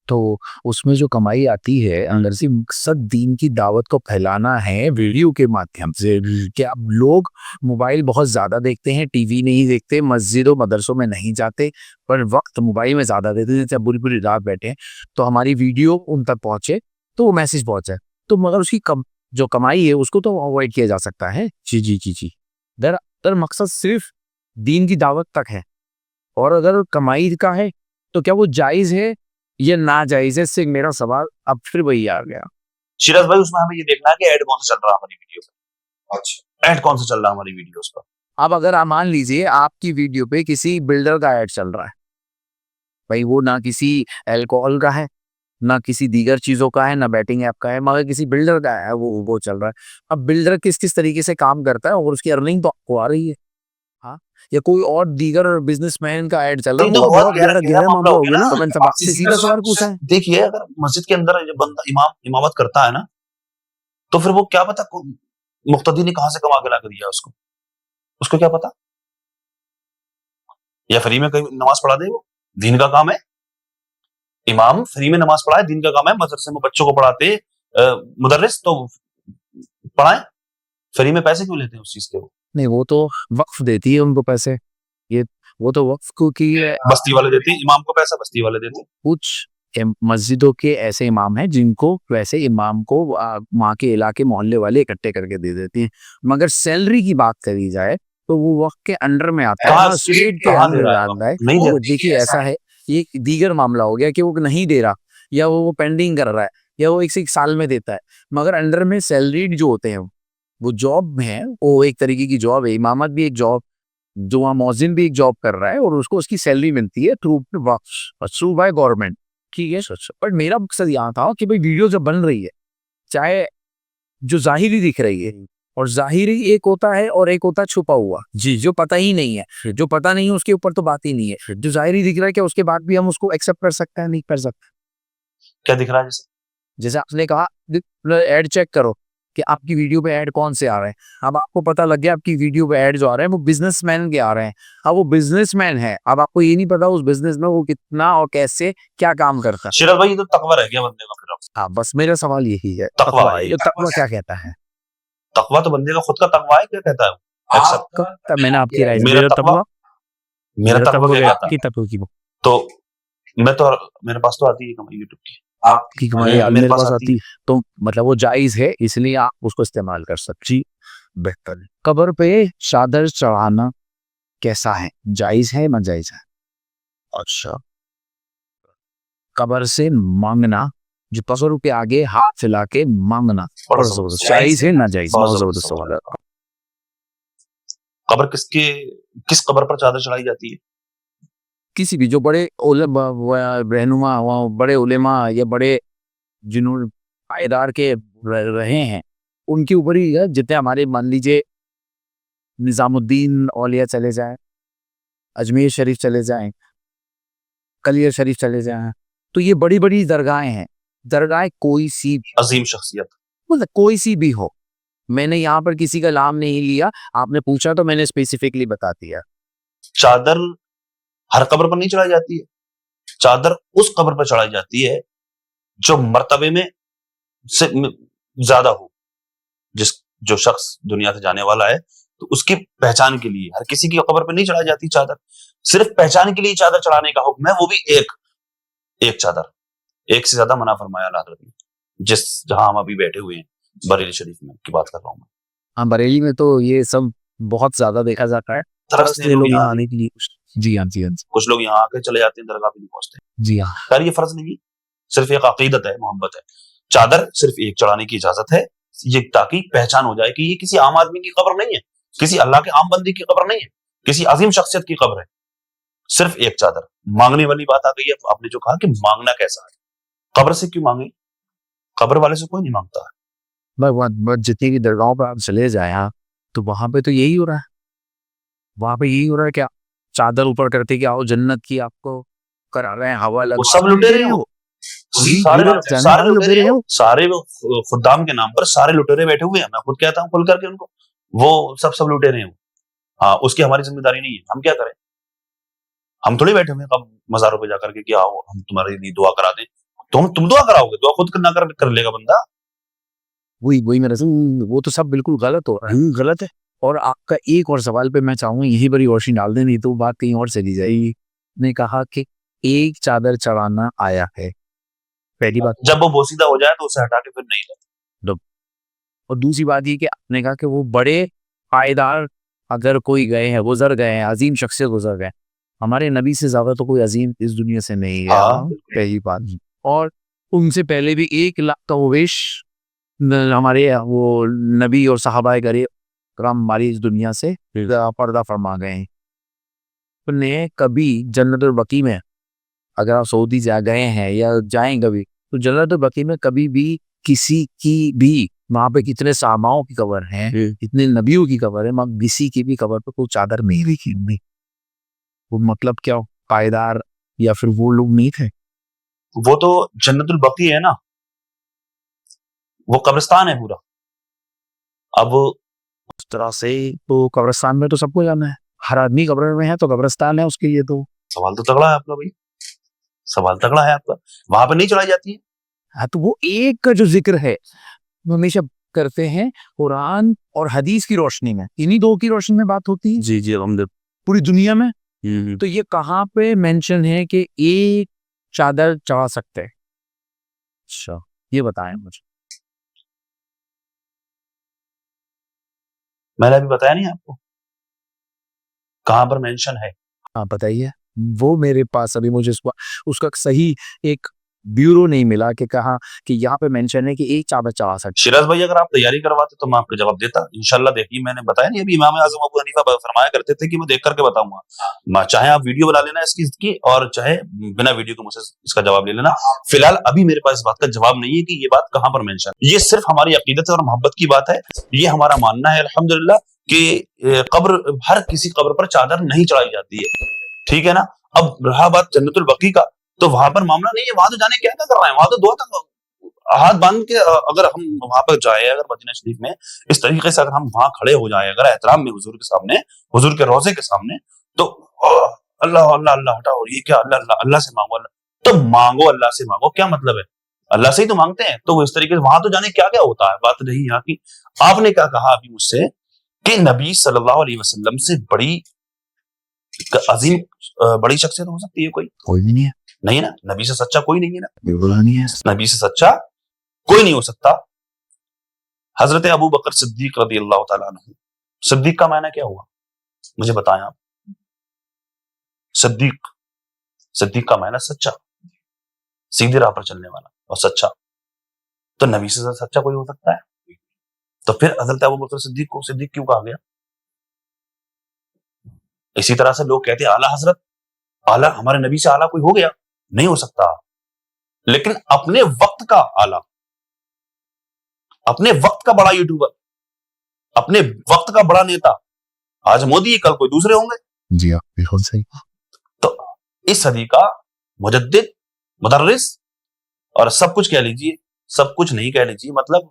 S1: तो उसमें जो कमाई आती है अंदर से मकसद दीन की दावत को फैलाना है वीडियो के माध्यम से। कि अब लोग मोबाइल बहुत ज़्यादा देखते हैं, टीवी नहीं देखते, मस्जिदों मदरसों में नहीं जाते, पर वक्त मोबाइल में ज़्यादा देते हैं। जैसे पूरी पूरी रात बैठे हैं तो हमारी वीडियो उन तक पहुँचे तो वो मैसेज पहुँचे, तो मगर उसकी जो कमाई है उसको तो अवॉइड किया जा सकता है। जी जी जी जी। दर मकसद सिर्फ दीन की दावत तक है, और अगर कमाई का है तो क्या वो जायज़ है ये नाजायज है, इससे मेरा सवाल अब फिर वही आ गया।
S2: शिराज भाई, उसमें हमें ये देखना है कि ऐड कौन सा चल रहा है हमारी वीडियो पे। अच्छा, ऐड कौन सा चल रहा है हमारी वीडियोस पर।
S1: अब अगर आप मान लीजिए आपकी वीडियो पे किसी बिल्डर का ऐड चल रहा है, भाई वो ना किसी अल्कोहल का है, ना किसी दीगर चीज़ों का है, ना बैटिंग ऐप का है, मगर किसी बिल्डर का है, वो चल रहा है। अब बिल्डर किस किस तरीके से काम करता है और उसकी अर्निंग तो आपको आ रही है। हाँ, या कोई और दीगर बिजनेसमैन का ऐड चल रहा है,
S2: तो
S1: वो
S2: बहुत
S1: बहुत
S2: गहरा
S1: गहरा मामला हो गया ना।
S2: ना।
S1: मैंने तब आपसे सीधा सवाल पूछा है।
S2: देखिए, अगर मस्जिद के अंदर जो बंदा इमामत करता है ना, तो फिर वो क्या पता मुक्तदी ने कहां से कमा के ला के दिया उसको, उसको क्या पता। या फ्री में कहीं नमाज पढ़ा दे, वो दीन का काम है। इमाम फ्री में नमाज पढ़ाए, दीन का काम है। मदरसे में बच्चों को पढ़ाते मुदर्रिस, तो पढ़ाएं। फ्री में पैसे क्यों लेते हैं उस चीज के? वो
S1: नहीं, वो तो वक्फ देती है उनको पैसे, ये वो तो वक्फ को की है।
S2: बस्ती वाले देते हैं इमाम को पैसा, बस्ती वाले देते हैं।
S1: कुछ मस्जिदों के ऐसे इमाम हैं जिनको वैसे इमाम को वहाँ के इलाके मोहल्ले वाले इकट्ठे करके दे देते हैं, मगर सैलरी की बात करी जाए तो वो वक्त के अंडर में आता है।
S2: कहाँ
S1: हाँ,
S2: स्टेट
S1: स्टेट के
S2: कहाँ दे
S1: अंडर
S2: रहा है?
S1: आता है।
S2: नहीं
S1: वो
S2: दे।
S1: देखिए ऐसा है, ये एक दीगर मामला हो गया कि वो नहीं दे रहा, या वो पेंडिंग कर रहा है, या वो एक से एक साल में देता है, मगर अंडर में सैलरीड जो होते हैं वो जॉब में है, वो एक तरीके की जॉब है। इमामत भी एक जॉब, जो वहाँ मौजिन भी एक जॉब कर रहा है और उसको उसकी सैलरी मिलती है थ्रू बाय गवर्नमेंट। ठीक है, बट मेरा मकसद यहाँ था कि भाई वीडियो जब बन रही है, चाहे जो जाहिरी दिख रही है, और जाहिरी एक होता है और एक होता है छुपा हुआ, जी, जो पता ही नहीं है, जो पता नहीं है उसके ऊपर तो बात ही नहीं है। जो जाहिरी दिख रहा है क्या उसके बाद भी हम उसको एक्सेप्ट कर सकते हैं? नहीं कर सकते।
S2: क्या दिख रहा है? जैसे
S1: जैसे आपने कहा ऐड चेक करो कि आपकी वीडियो पे ऐड कौन से आ रहे हैं। अब आपको पता लग गया आपकी वीडियो पे ऐड जो आ रहे हैं वो बिजनेसमैन के आ रहे हैं। अब वो बिजनेसमैन है, अब आपको ये नहीं पता उस बिजनेस में वो कितना और कैसे क्या काम करता है।
S2: शिराज भाई, ये तो तकवा रह गया बंदे का फिर।
S1: हाँ, बस मेरा सवाल यही है,
S2: तकवा
S1: तकवा,
S2: है।
S1: ये तकवा क्या कहता है?
S2: तकवा तो बंदे का खुद का तकवा है, क्या कहता है वो? एक्सेप्ट।
S1: तब मैंने आपकी राय,
S2: मेरा
S1: मेरा
S2: तकवा,
S1: तकवा,
S2: मेरा तकवा क्या कहता
S1: आपकी
S2: है?
S1: तकवा की
S2: तो मैं तो, मेरे पास तो आती है कमाई यूट्यूब की।
S1: आपकी कमाई मेरे पास आती है, तो मतलब वो जायज है, इसलिए आप उसको इस्तेमाल कर सकते। जी, बेहतर। कब्र पे चादर चढ़ाना कैसा है, जायज है नाजायज है? अच्छा, कब्र से मांगना, जो कब्र के आगे हाथ फैला के मांगना,
S2: बड़ा जबरदस्त।
S1: जायज है नाजायज?
S2: बहुत
S1: बहुत
S2: जबरदस्त
S1: जबरदस्त सवाल है।
S2: कब्र किस कब्र पर चादर चढ़ाई जाती है?
S1: किसी भी जो बड़े रहनुमा, बड़े उलेमा या बड़े जिन्होंने पायदार के रहे हैं, उनके ऊपर ही है। जितने हमारे मान लीजिए निजामुद्दीन औलिया चले जाएं, अजमेर शरीफ चले जाएं, कलियर शरीफ चले जाएं, तो ये बड़ी बड़ी दरगाहें हैं। दरगाह कोई सी,
S2: अजीम शख्सियत।
S1: मतलब कोई सी भी हो, मैंने यहाँ पर किसी का नाम नहीं लिया, आपने पूछा तो मैंने स्पेसिफिकली बता दिया।
S2: चादर हर कब्र पर नहीं चढ़ाई जाती है। चादर उस कब्र पर चढ़ाई जाती है जो मर्तबे में से ज्यादा हो। जो शख्स दुनिया से जाने वाला है, तो उसकी पहचान के लिए हर किसी की कब्र पर नहीं चढ़ाई जाती चादर। सिर्फ पहचान के लिए चादर चढ़ाने का हुक्म है, वो भी एक चादर। एक से ज्यादा मना फरमाया अल्लाह हज़रत ने। जहां हम अभी बैठे हुए हैं, बरेली शरीफ में की बात कर रहा हूँ मैं।
S1: हाँ, बरेली में तो ये सब बहुत ज्यादा देखा जाता है।
S2: तरसते लोग यहाँ
S1: आने के लिए। जी हाँ, जी हाँ,
S2: कुछ लोग यहाँ आके चले जाते हैं, दरगाह पे नहीं पहुंचते।
S1: जी हाँ।
S2: यार ये फर्ज नहीं है, सिर्फ एक अकीदत है, मोहब्बत है। चादर सिर्फ एक चढ़ाने की इजाजत है, ये ताकि पहचान हो जाए कि ये किसी आम आदमी की कब्र नहीं है, किसी अल्लाह के आम बंदी की कब्र नहीं है, किसी अजीम शख्सियत की कब्र है। सिर्फ एक चादर। मांगने वाली बात आ गई है। आपने जो कहा कि मांगना कैसा है, कब्र से क्यों मांगे? कब्र वाले से कोई नहीं मांगता है।
S1: बस जितनी भी दरगाहों पर आप चले जाए, हाँ, तो वहां पे तो यही हो रहा है। वहां पे यही हो रहा है, क्या चादर ऊपर करते कि आओ जन्नत की आपको करा रहे हैं, हवा
S2: वो
S1: लगा
S2: सब लुटेरे हो, सारे लुटेरे हैं, सारे वो खुद्दाम के नाम पर सारे लुटेरे बैठे हुए हैं। मैं खुद कहता हूँ खुल करके उनको, वो सब लुटेरे हैं। हाँ, उसकी हमारी जिम्मेदारी नहीं है, हम क्या करें? हम थोड़ी बैठे हुए हैं कब मज़ारों पे जाकर के आओ हम तुम्हारे लिए दुआ करा दें। तुम दुआ कराओगे? दुआ खुद ना कर लेगा बंदा।
S1: वही मेरा वो तो सब बिल्कुल गलत हो रहा है, गलत है। और आपका एक और सवाल पे मैं चाहूंगा यही बड़ी रोशनी डाल दे, नहीं तो बात कहीं और चली जाएगी। ने कहा कि एक चादर चढ़ाना आया है, पहली बात।
S2: जब वो बोसीदा हो जाए तो उसे हटा के फिर नहीं ले।
S1: और दूसरी बात ये कि आपने कहा कि वो बड़े पायदार अगर कोई गए हैं, गुजर गए हैं, अजीम शख्सियत गुजर गए, हमारे नबी से ज्यादा तो कोई अजीम इस दुनिया से नहीं गया। पहली बात। और उनसे पहले भी 1 लाख कमोवेश हमारे वो नबी और सहाबाए कराम हमारी इस दुनिया से पर्दा फरमा गए हैं। उन्हें कभी जन्नतुल बकी में, अगर आप सऊदी जा गए हैं या जाएं कभी, तो जन्नतुल बकी में कभी भी किसी की भी, वहां पे कितने सामाओं की कब्र है, कितने नबियों की कब्र है, वहां किसी की भी कब्र पे कोई चादर नहीं रखी। वो मतलब क्या, पायदार या फिर वो लोग नहीं थे?
S2: वो तो जन्नतुल बकी है ना, वो कब्रिस्तान है पूरा। अब
S1: उस तरह से तो कब्रिस्तान में तो सबको जाना है, हर आदमी कब्र में है तो कब्रिस्तान है उसके लिए। तो
S2: सवाल तो तगड़ा है आपका भाई, सवाल तगड़ा है आपका। वहां पर नहीं चढ़ाई जाती है?
S1: हाँ, तो वो एक का जो जिक्र है वो हमेशा करते हैं कुरान और हदीस की रोशनी में, इन्हीं 2 की रोशनी में बात होती है।
S2: जी हमने
S1: पूरी दुनिया में तो ये कहाँ पे मेंशन है कि एक चादर चढ़ा सकते हैं? अच्छा, ये बताएं मुझे।
S2: मैंने अभी बताया नहीं आपको कहां पर मेंशन है?
S1: हाँ बताइए। वो मेरे पास अभी मुझे उसका सही एक ब्यूरो नहीं मिला कि कहा कि यहाँ पे मेंशन है कि एक चादर चढ़ा सकते।
S2: शिराज भाई, अगर आप तैयारी करवाते तो मैं आपको जवाब देता इंशाल्लाह। देखिए, मैंने बताया नहीं अभी, इमाम आजम अबू हनीफा फरमाया करते थे कि मैं देख करके बताऊंगा। चाहे आप वीडियो बना लेना इसकी और चाहे बिना वीडियो के मुझसे इसका जवाब ले लेना। फिलहाल अभी मेरे पास इस बात का जवाब नहीं है कि ये बात कहां पर मेंशन। ये सिर्फ हमारी अकीदत और मोहब्बत की बात है। ये हमारा मानना है अल्हम्दुलिल्लाह कि कब्र, हर किसी कब्र पर चादर नहीं चढ़ाई जाती है, ठीक है ना। अब रहा बात जन्नतुल बकी का, तो वहां पर मामला नहीं है। वहां तो जाने क्या क्या कर रहे हैं, वहां तो दुआ तक हाथ बांध के अगर हम वहां पर जाए, अगर मदीना शरीफ में इस तरीके से अगर हम वहां खड़े हो जाए, अगर एहतराम में हुजूर के सामने, हुजूर के रोजे के सामने, तो अल्लाह अल्लाह अल्लाह हटाओ, ये क्या, अल्लाह अल्लाह अल्लाह से मांगो, अल्लाह तो मांगो, अल्लाह से मांगो, क्या मतलब है? अल्लाह से ही तो मांगते हैं। तो इस तरीके से वहां तो जाने क्या क्या होता है, बात नहीं यहाँ की। आपने क्या कहा अभी मुझसे कि नबी सल्लल्लाहु अलैहि वसल्लम से बड़ी अजीम बड़ी शख्सियत हो सकती है कोई
S1: भी नहीं है।
S2: नहीं ना, नबी से सच्चा कोई नहीं है ना,
S1: बिल्कुल नहीं है।
S2: नबी से सच्चा कोई नहीं हो सकता। हजरत अबू बकर सिद्दीक रदी अल्लाह तआला अन्हु, सिद्दीक का मायना क्या हुआ मुझे बताएं आप? सिद्दीक, सिद्दीक का मायना सच्चा, सीधी राह पर चलने वाला और सच्चा। तो नबी से सच्चा कोई हो सकता है? तो फिर हजरत अबू बकर सिद्दीक को सिद्दीक क्यों कहा गया? इसी तरह से लोग कहते हैं आला हजरत, आला हमारे नबी से आला कोई हो गया? नहीं हो सकता। लेकिन अपने वक्त का आला, अपने वक्त का बड़ा यूट्यूबर, अपने वक्त का बड़ा नेता, आज मोदी, कल कोई दूसरे होंगे।
S1: जी हाँ, बिल्कुल सही।
S2: तो इस सदी का मुजद्दिद, मुदर्रिस और सब कुछ कह लीजिए, सब कुछ नहीं कह लीजिए, मतलब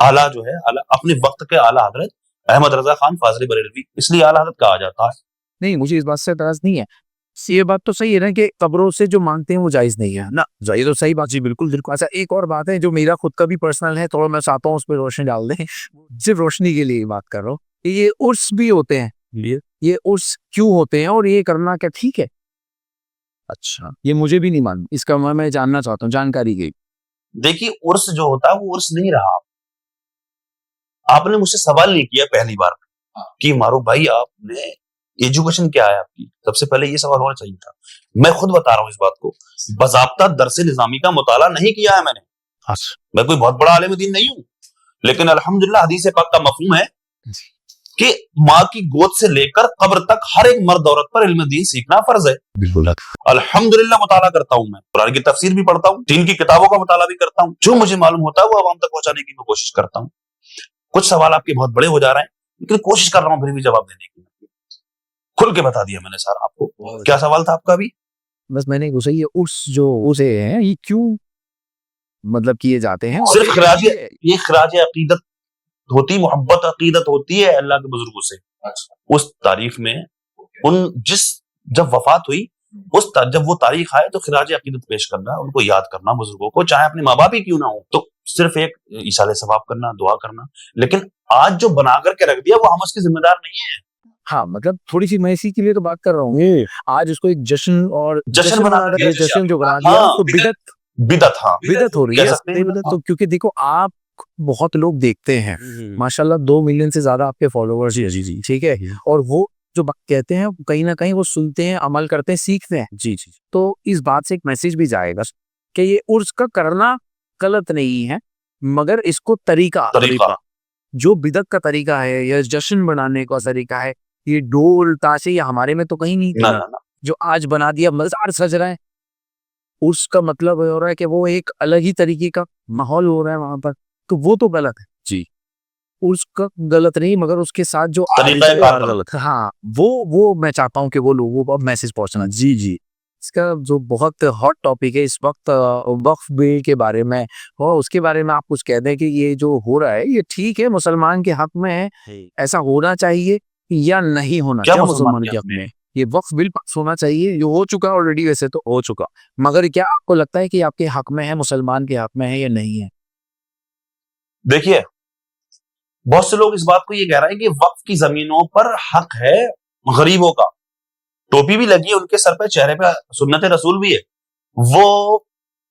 S2: आला जो है, आला अपने वक्त के आला हजरत अहमद रजा खान फाजली बरेलवी, इसलिए आला हजरत कहा जाता है।
S1: नहीं, मुझे इस बात से एतराज नहीं है। ये बात तो सही है ना कि कब्रों से जो मांगते हैं वो जायज नहीं है ना, ये तो सही बात जी, बिल्कुल बिल्कुल। अच्छा, एक और बात है जो मेरा खुद का भी पर्सनल है, थोड़ा मैं चाहता हूँ उस पर रोशनी डाल दें। सिर्फ रोशनी के लिए बात कर रहा हूँ। ये उर्स भी होते हैं, ये उर्स क्यों होते हैं और ये करना क्या ठीक है? अच्छा, ये मुझे भी नहीं मालूम, इसका मैं जानना चाहता हूँ, जानकारी की।
S2: देखिए, उर्स जो होता है वो उर्स नहीं रहा। आपने मुझसे सवाल नहीं किया पहली बार कि मारूफ भाई आपने एजुकेशन क्या है आपकी, सबसे पहले ये सवाल होना चाहिए था। मैं खुद बता रहा हूँ इस बात को, बजाब्ता दरसे निजामी का मुताला नहीं किया है मैंने। मैं कोई बहुत बड़ा आलिम दीन नहीं हूँ, लेकिन अल्हम्दुलिल्लाह हदीस पाक का मफहूम है कि माँ की गोद से लेकर कब्र तक हर एक मर्द औरत पर इल्म दीन सीखना फर्ज है।
S1: बिल्कुल।
S2: अल्हम्दुलिल्लाह मुताला करता हूँ मैं, कुरान की तफसीर भी पढ़ता हूँ, दीन की किताबों का मुताला भी करता हूँ, जो मुझे मालूम होता है वो आवाम तक पहुंचाने की मैं कोशिश करता हूँ। कुछ सवाल आपके बहुत बड़े हो जा रहे हैं, लेकिन कोशिश कर रहा हूँ फिर भी जवाब देने की। खुल के बता दिया मैंने सारा आपको। क्या सवाल था आपका अभी?
S1: बस मैंने उसे ये उस जो उसे हैं ये क्यों मतलब किए जाते हैं और
S2: सिर्फ ये खराज अकीदत होती, मोहब्बत अकीदत होती है अल्लाह के बुजुर्गों से। उस तारीख में जब वफात हुई जब वो तारीख आए तो खराज अकीदत पेश करना, उनको याद करना बुजुर्गों को, चाहे अपने माँ बाप ही क्यों ना हो, तो सिर्फ एक इशारे सवाब करना, दुआ करना। लेकिन आज जो बना करके रख दिया वो हम उसके जिम्मेदार नहीं है।
S1: हाँ मतलब थोड़ी सी मैं इसी के लिए तो बात कर रहा हूँ, आज उसको एक जश्न और
S2: जश्न बना दिया,
S1: जश्न जो बना दिया उसको बिदत हो रही है बिदत। तो क्योंकि देखो आप बहुत लोग देखते हैं माशाल्लाह 2 मिलियन से ज्यादा आपके फॉलोवर्स हैं, जी ठीक है, और वो जो बात कहते हैं कहीं ना कहीं वो सुनते हैं, अमल करते हैं, सीखते हैं, जी। तो इस बात से एक मैसेज भी जाएगा कि ये उर्स का करना गलत नहीं है, मगर इसको तरीका जो बिदत का तरीका है या जश्न बनाने का तरीका है, ये ढोल ताशे ये हमारे में तो कहीं नहीं था। जो आज बना दिया मजार सज रहा है, उसका मतलब हो रहा है कि वो एक अलग ही तरीके का माहौल हो रहा है वहां पर, तो वो तो गलत है जी। उसका गलत नहीं, मगर उसके साथ जो गलत है, हाँ वो मैं चाहता हूँ कि वो लोगों को मैसेज पहुंचना, जी। इसका जो बहुत हॉट टॉपिक है इस वक्त वक्फ बिल के बारे में, और उसके बारे में आप कुछ कह दें कि ये जो हो रहा है ये ठीक है, मुसलमान के हक में है, ऐसा होना चाहिए या नहीं होना चाहिए मुसलमान के हक में, ये वक्फ बिल पास होना चाहिए, जो हो चुका ऑलरेडी, वैसे तो हो चुका, मगर क्या आपको लगता है कि आपके हक में है, मुसलमान के हक में है या नहीं है?
S2: देखिए बहुत से लोग इस बात को ये कह रहे हैं कि वक्फ की जमीनों पर हक है गरीबों का, टोपी भी लगी है उनके सर पे, चेहरे पे सुन्नत रसूल भी है, वो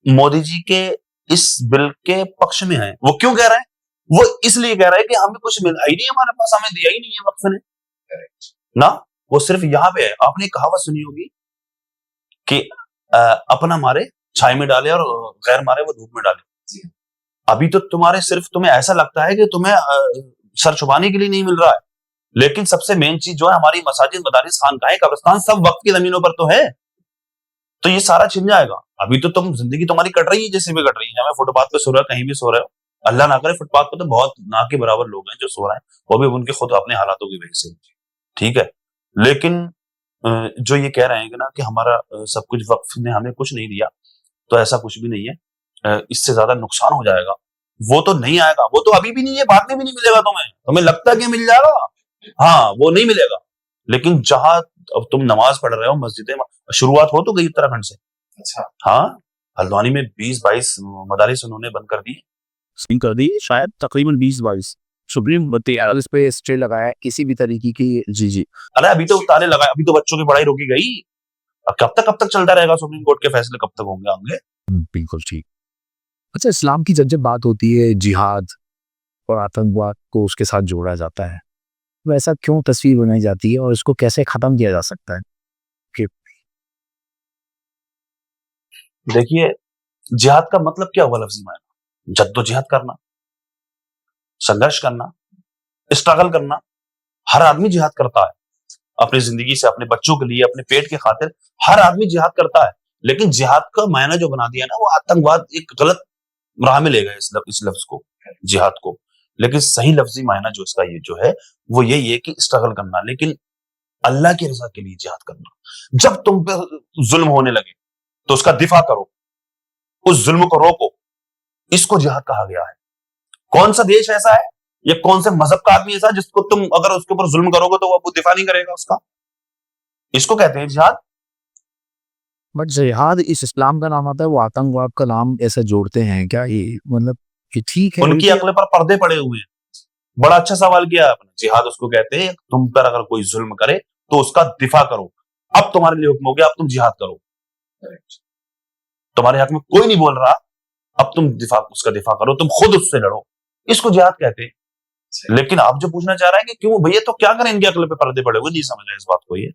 S2: मोदी जी के इस बिल के पक्ष में है। वो क्यों कह रहे हैं? वो इसलिए कह रहे हैं कि हमें कुछ मिला ही नहीं, हमारे पास हमें दिया ही नहीं है वक्फ ने ना, वो सिर्फ यहाँ पे है। आपने कहावत सुनी होगी कि अपना मारे छाई में डाले और गैर मारे वो धूप में डाले। अभी तो तुम्हें ऐसा लगता है कि तुम्हें सर छुपाने के लिए नहीं मिल रहा है, लेकिन सबसे मेन चीज जो है हमारी मसाजिद, मदारिस, खानकाहें, कब्रिस्तान सब वक्त की जमीनों पर तो है, तो ये सारा छिन जाएगा। अभी तो जिंदगी तुम्हारी कट रही है जैसे भी कट रही है, हमें फुटपाथ पे सो रहे हो, कहीं भी सो रहे हो, अल्लाह ना करे फुटपाथ पे तो बहुत ना के बराबर लोग हैं जो सो रहे हैं, वो भी उनके खुद अपने हालातों की वजह से, ठीक है। लेकिन जो ये कह रहे हैं कि ना कि हमारा सब कुछ वक्फ ने हमें कुछ नहीं दिया, तो ऐसा कुछ भी नहीं है, इससे ज्यादा नुकसान हो जाएगा। वो तो नहीं आएगा, वो तो अभी भी नहीं है, बाद में भी नहीं मिलेगा तुम्हें लगता है कि मिल जाएगा, हाँ वो नहीं मिलेगा। लेकिन जहां अब तुम नमाज पढ़ रहे हो मस्जिदें, शुरुआत हो तो गई उत्तराखंड से, अच्छा हाँ, हल्द्वानी में 20-22 मदारिस उन्होंने बंद कर दी
S1: शायद तकरीबन 20-22 सुप्रीम इस पे स्टे लगाया किसी भी तरीके की, जी।
S2: अरे अभी तो ताले लगाए, अभी तो बच्चों की पढ़ाई रोकी गई, कब तक चलता रहेगा? सुप्रीम कोर्ट के फैसले कब तक होंगे?
S1: बिल्कुल ठीक। अच्छा, इस्लाम की जब बात होती है जिहाद और आतंकवाद को उसके साथ जोड़ा जाता है, वैसा क्यों तस्वीर बनाई जाती है और इसको कैसे खत्म किया जा सकता है?
S2: देखिए जिहाद का मतलब क्या हुआ लफ्जी मायना? जद्दोजहद करना, संघर्ष करना, स्ट्रगल करना। हर आदमी जिहाद करता है अपनी जिंदगी से, अपने बच्चों के लिए, अपने पेट के खातिर हर आदमी जिहाद करता है। लेकिन जिहाद का मायना जो बना दिया ना, वो आतंकवाद एक गलत राह में ले गए इस लफ्ज को, जिहाद को। लेकिन सही लफ्जी मायना जो इसका ये जो है वो यही है कि स्ट्रगल करना, लेकिन अल्लाह की रजा के लिए जिहाद करना। जब तुम पे जुल्म होने लगे तो उसका दिफा करो, उस जुल्म को रोको, इसको जिहाद कहा गया है। कौन सा देश ऐसा है या कौन से मजहब का आदमी ऐसा जिसको तुम अगर उसके ऊपर जुल्म करोगे तो वो दिफा नहीं करेगा उसका? इसको कहते हैं जिहाद।
S1: बट जिहाद इस इस्लाम का नाम आता है, वो आतंकवाद का नाम ऐसा जोड़ते हैं क्या? ये मतलब ये ठीक है?
S2: उनकी अकल पर पर्दे पड़े हुए हैं। बड़ा अच्छा सवाल किया आपने। जिहाद उसको कहते हैं तुम पर अगर कोई जुल्म करे तो उसका दिफा करो। अब तुम्हारे लिए हुक्म हो गया, अब तुम जिहाद करो। तुम्हारे हक में कोई नहीं बोल रहा, अब तुम उसका दिफा करो, तुम खुद उससे लड़ो, इसको जिहाद कहते हैं। लेकिन आप जो पूछना चाह रहे हैं कि क्यों भैया, तो क्या करें, इनके अकल पे पर्दे पड़े हुए, नहीं समझ रहे इस बात को। ये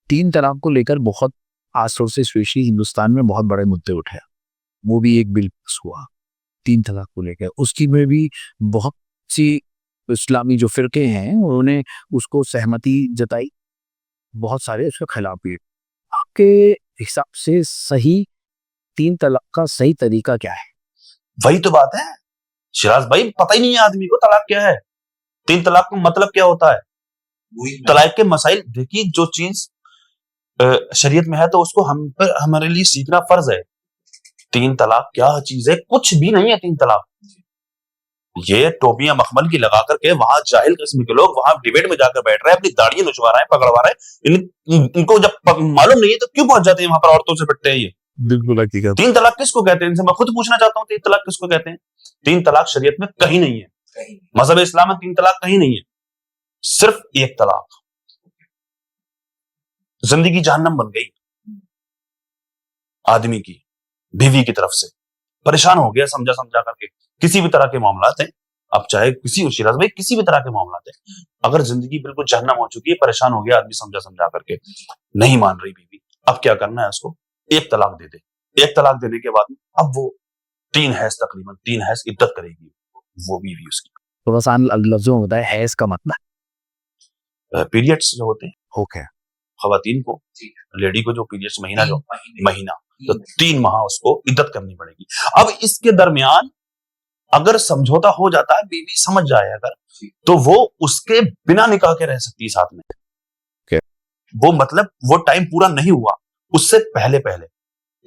S1: 3 तलाक को लेकर बहुत आसर से स्पेशली हिंदुस्तान में बहुत बड़े मुद्दे उठे, वो भी एक बिल पास हुआ 3 तलाक को लेकर, उसकी में भी बहुत सी इस्लामी जो फिरके हैं उन्होंने उसको सहमति जताई, बहुत सारे उसके खिलाफ भी। आपके हिसाब से सही 3 तलाक का सही तरीका क्या है?
S2: वही तो बात है शिराज भाई, पता ही नहीं है आदमी को तलाक क्या है, 3 तलाक का मतलब क्या होता है, तलाक के मसाइल। देखिए जो चीज शरीयत में है तो उसको हम पर हमारे लिए सीखना फर्ज है। 3 तलाक क्या चीज है? कुछ भी नहीं है 3 तलाक। ये टोपियां मखमल की लगा करके वहां जाहिल किस्म के लोग वहां डिबेट में जाकर बैठ रहे हैं, अपनी दाढ़ियां नुचवा रहे हैं, पकड़वा रहे हैं। इनको जब मालूम नहीं है तो क्यों पहुंच जाते हैं वहां पर, औरतों से पिटते हैं ये।
S1: बिल्कुल हकीकत।
S2: 3 तलाक किसको कहते हैं? इनसे मैं खुद पूछना चाहता हूँ 3 तलाक किसको कहते हैं? 3 तलाक शरीयत में कहीं नहीं है। मजहब इस्लाम में 3 तलाक कहीं नहीं है, सिर्फ 1 तलाक। जिंदगी जहन्नम बन गई आदमी की बीवी की तरफ से, परेशान हो गया समझा समझा करके। किसी भी तरह के मामलात हैं, अब चाहे किसी शिराज भाई किसी भी तरह के मामलात हैं, अगर जिंदगी बिल्कुल जहन्नम हो चुकी है, परेशान हो गया आदमी समझा समझा करके, नहीं मान रही बीवी, अब क्या करना है उसको? 1 तलाक दे दे। 1 तलाक देने के बाद अब वो 3 हैज तकरीबन 3 हैज इद्दत करेगी वो बीवी उसकी।
S1: तो आसान लफ्जों में बताए हैज का मतलब
S2: पीरियड्स जो होते हैं
S1: ओके,
S2: खवातीन को, लेडी को जो पीरियड्स महीना तो 3 माह उसको इद्दत करनी पड़ेगी। अब इसके दरमियान अगर समझौता हो जाता है, बीवी समझ जाए अगर, तो वो उसके बिना निकाह के रह सकती है साथ में। वो मतलब वो टाइम पूरा नहीं हुआ, उससे पहले पहले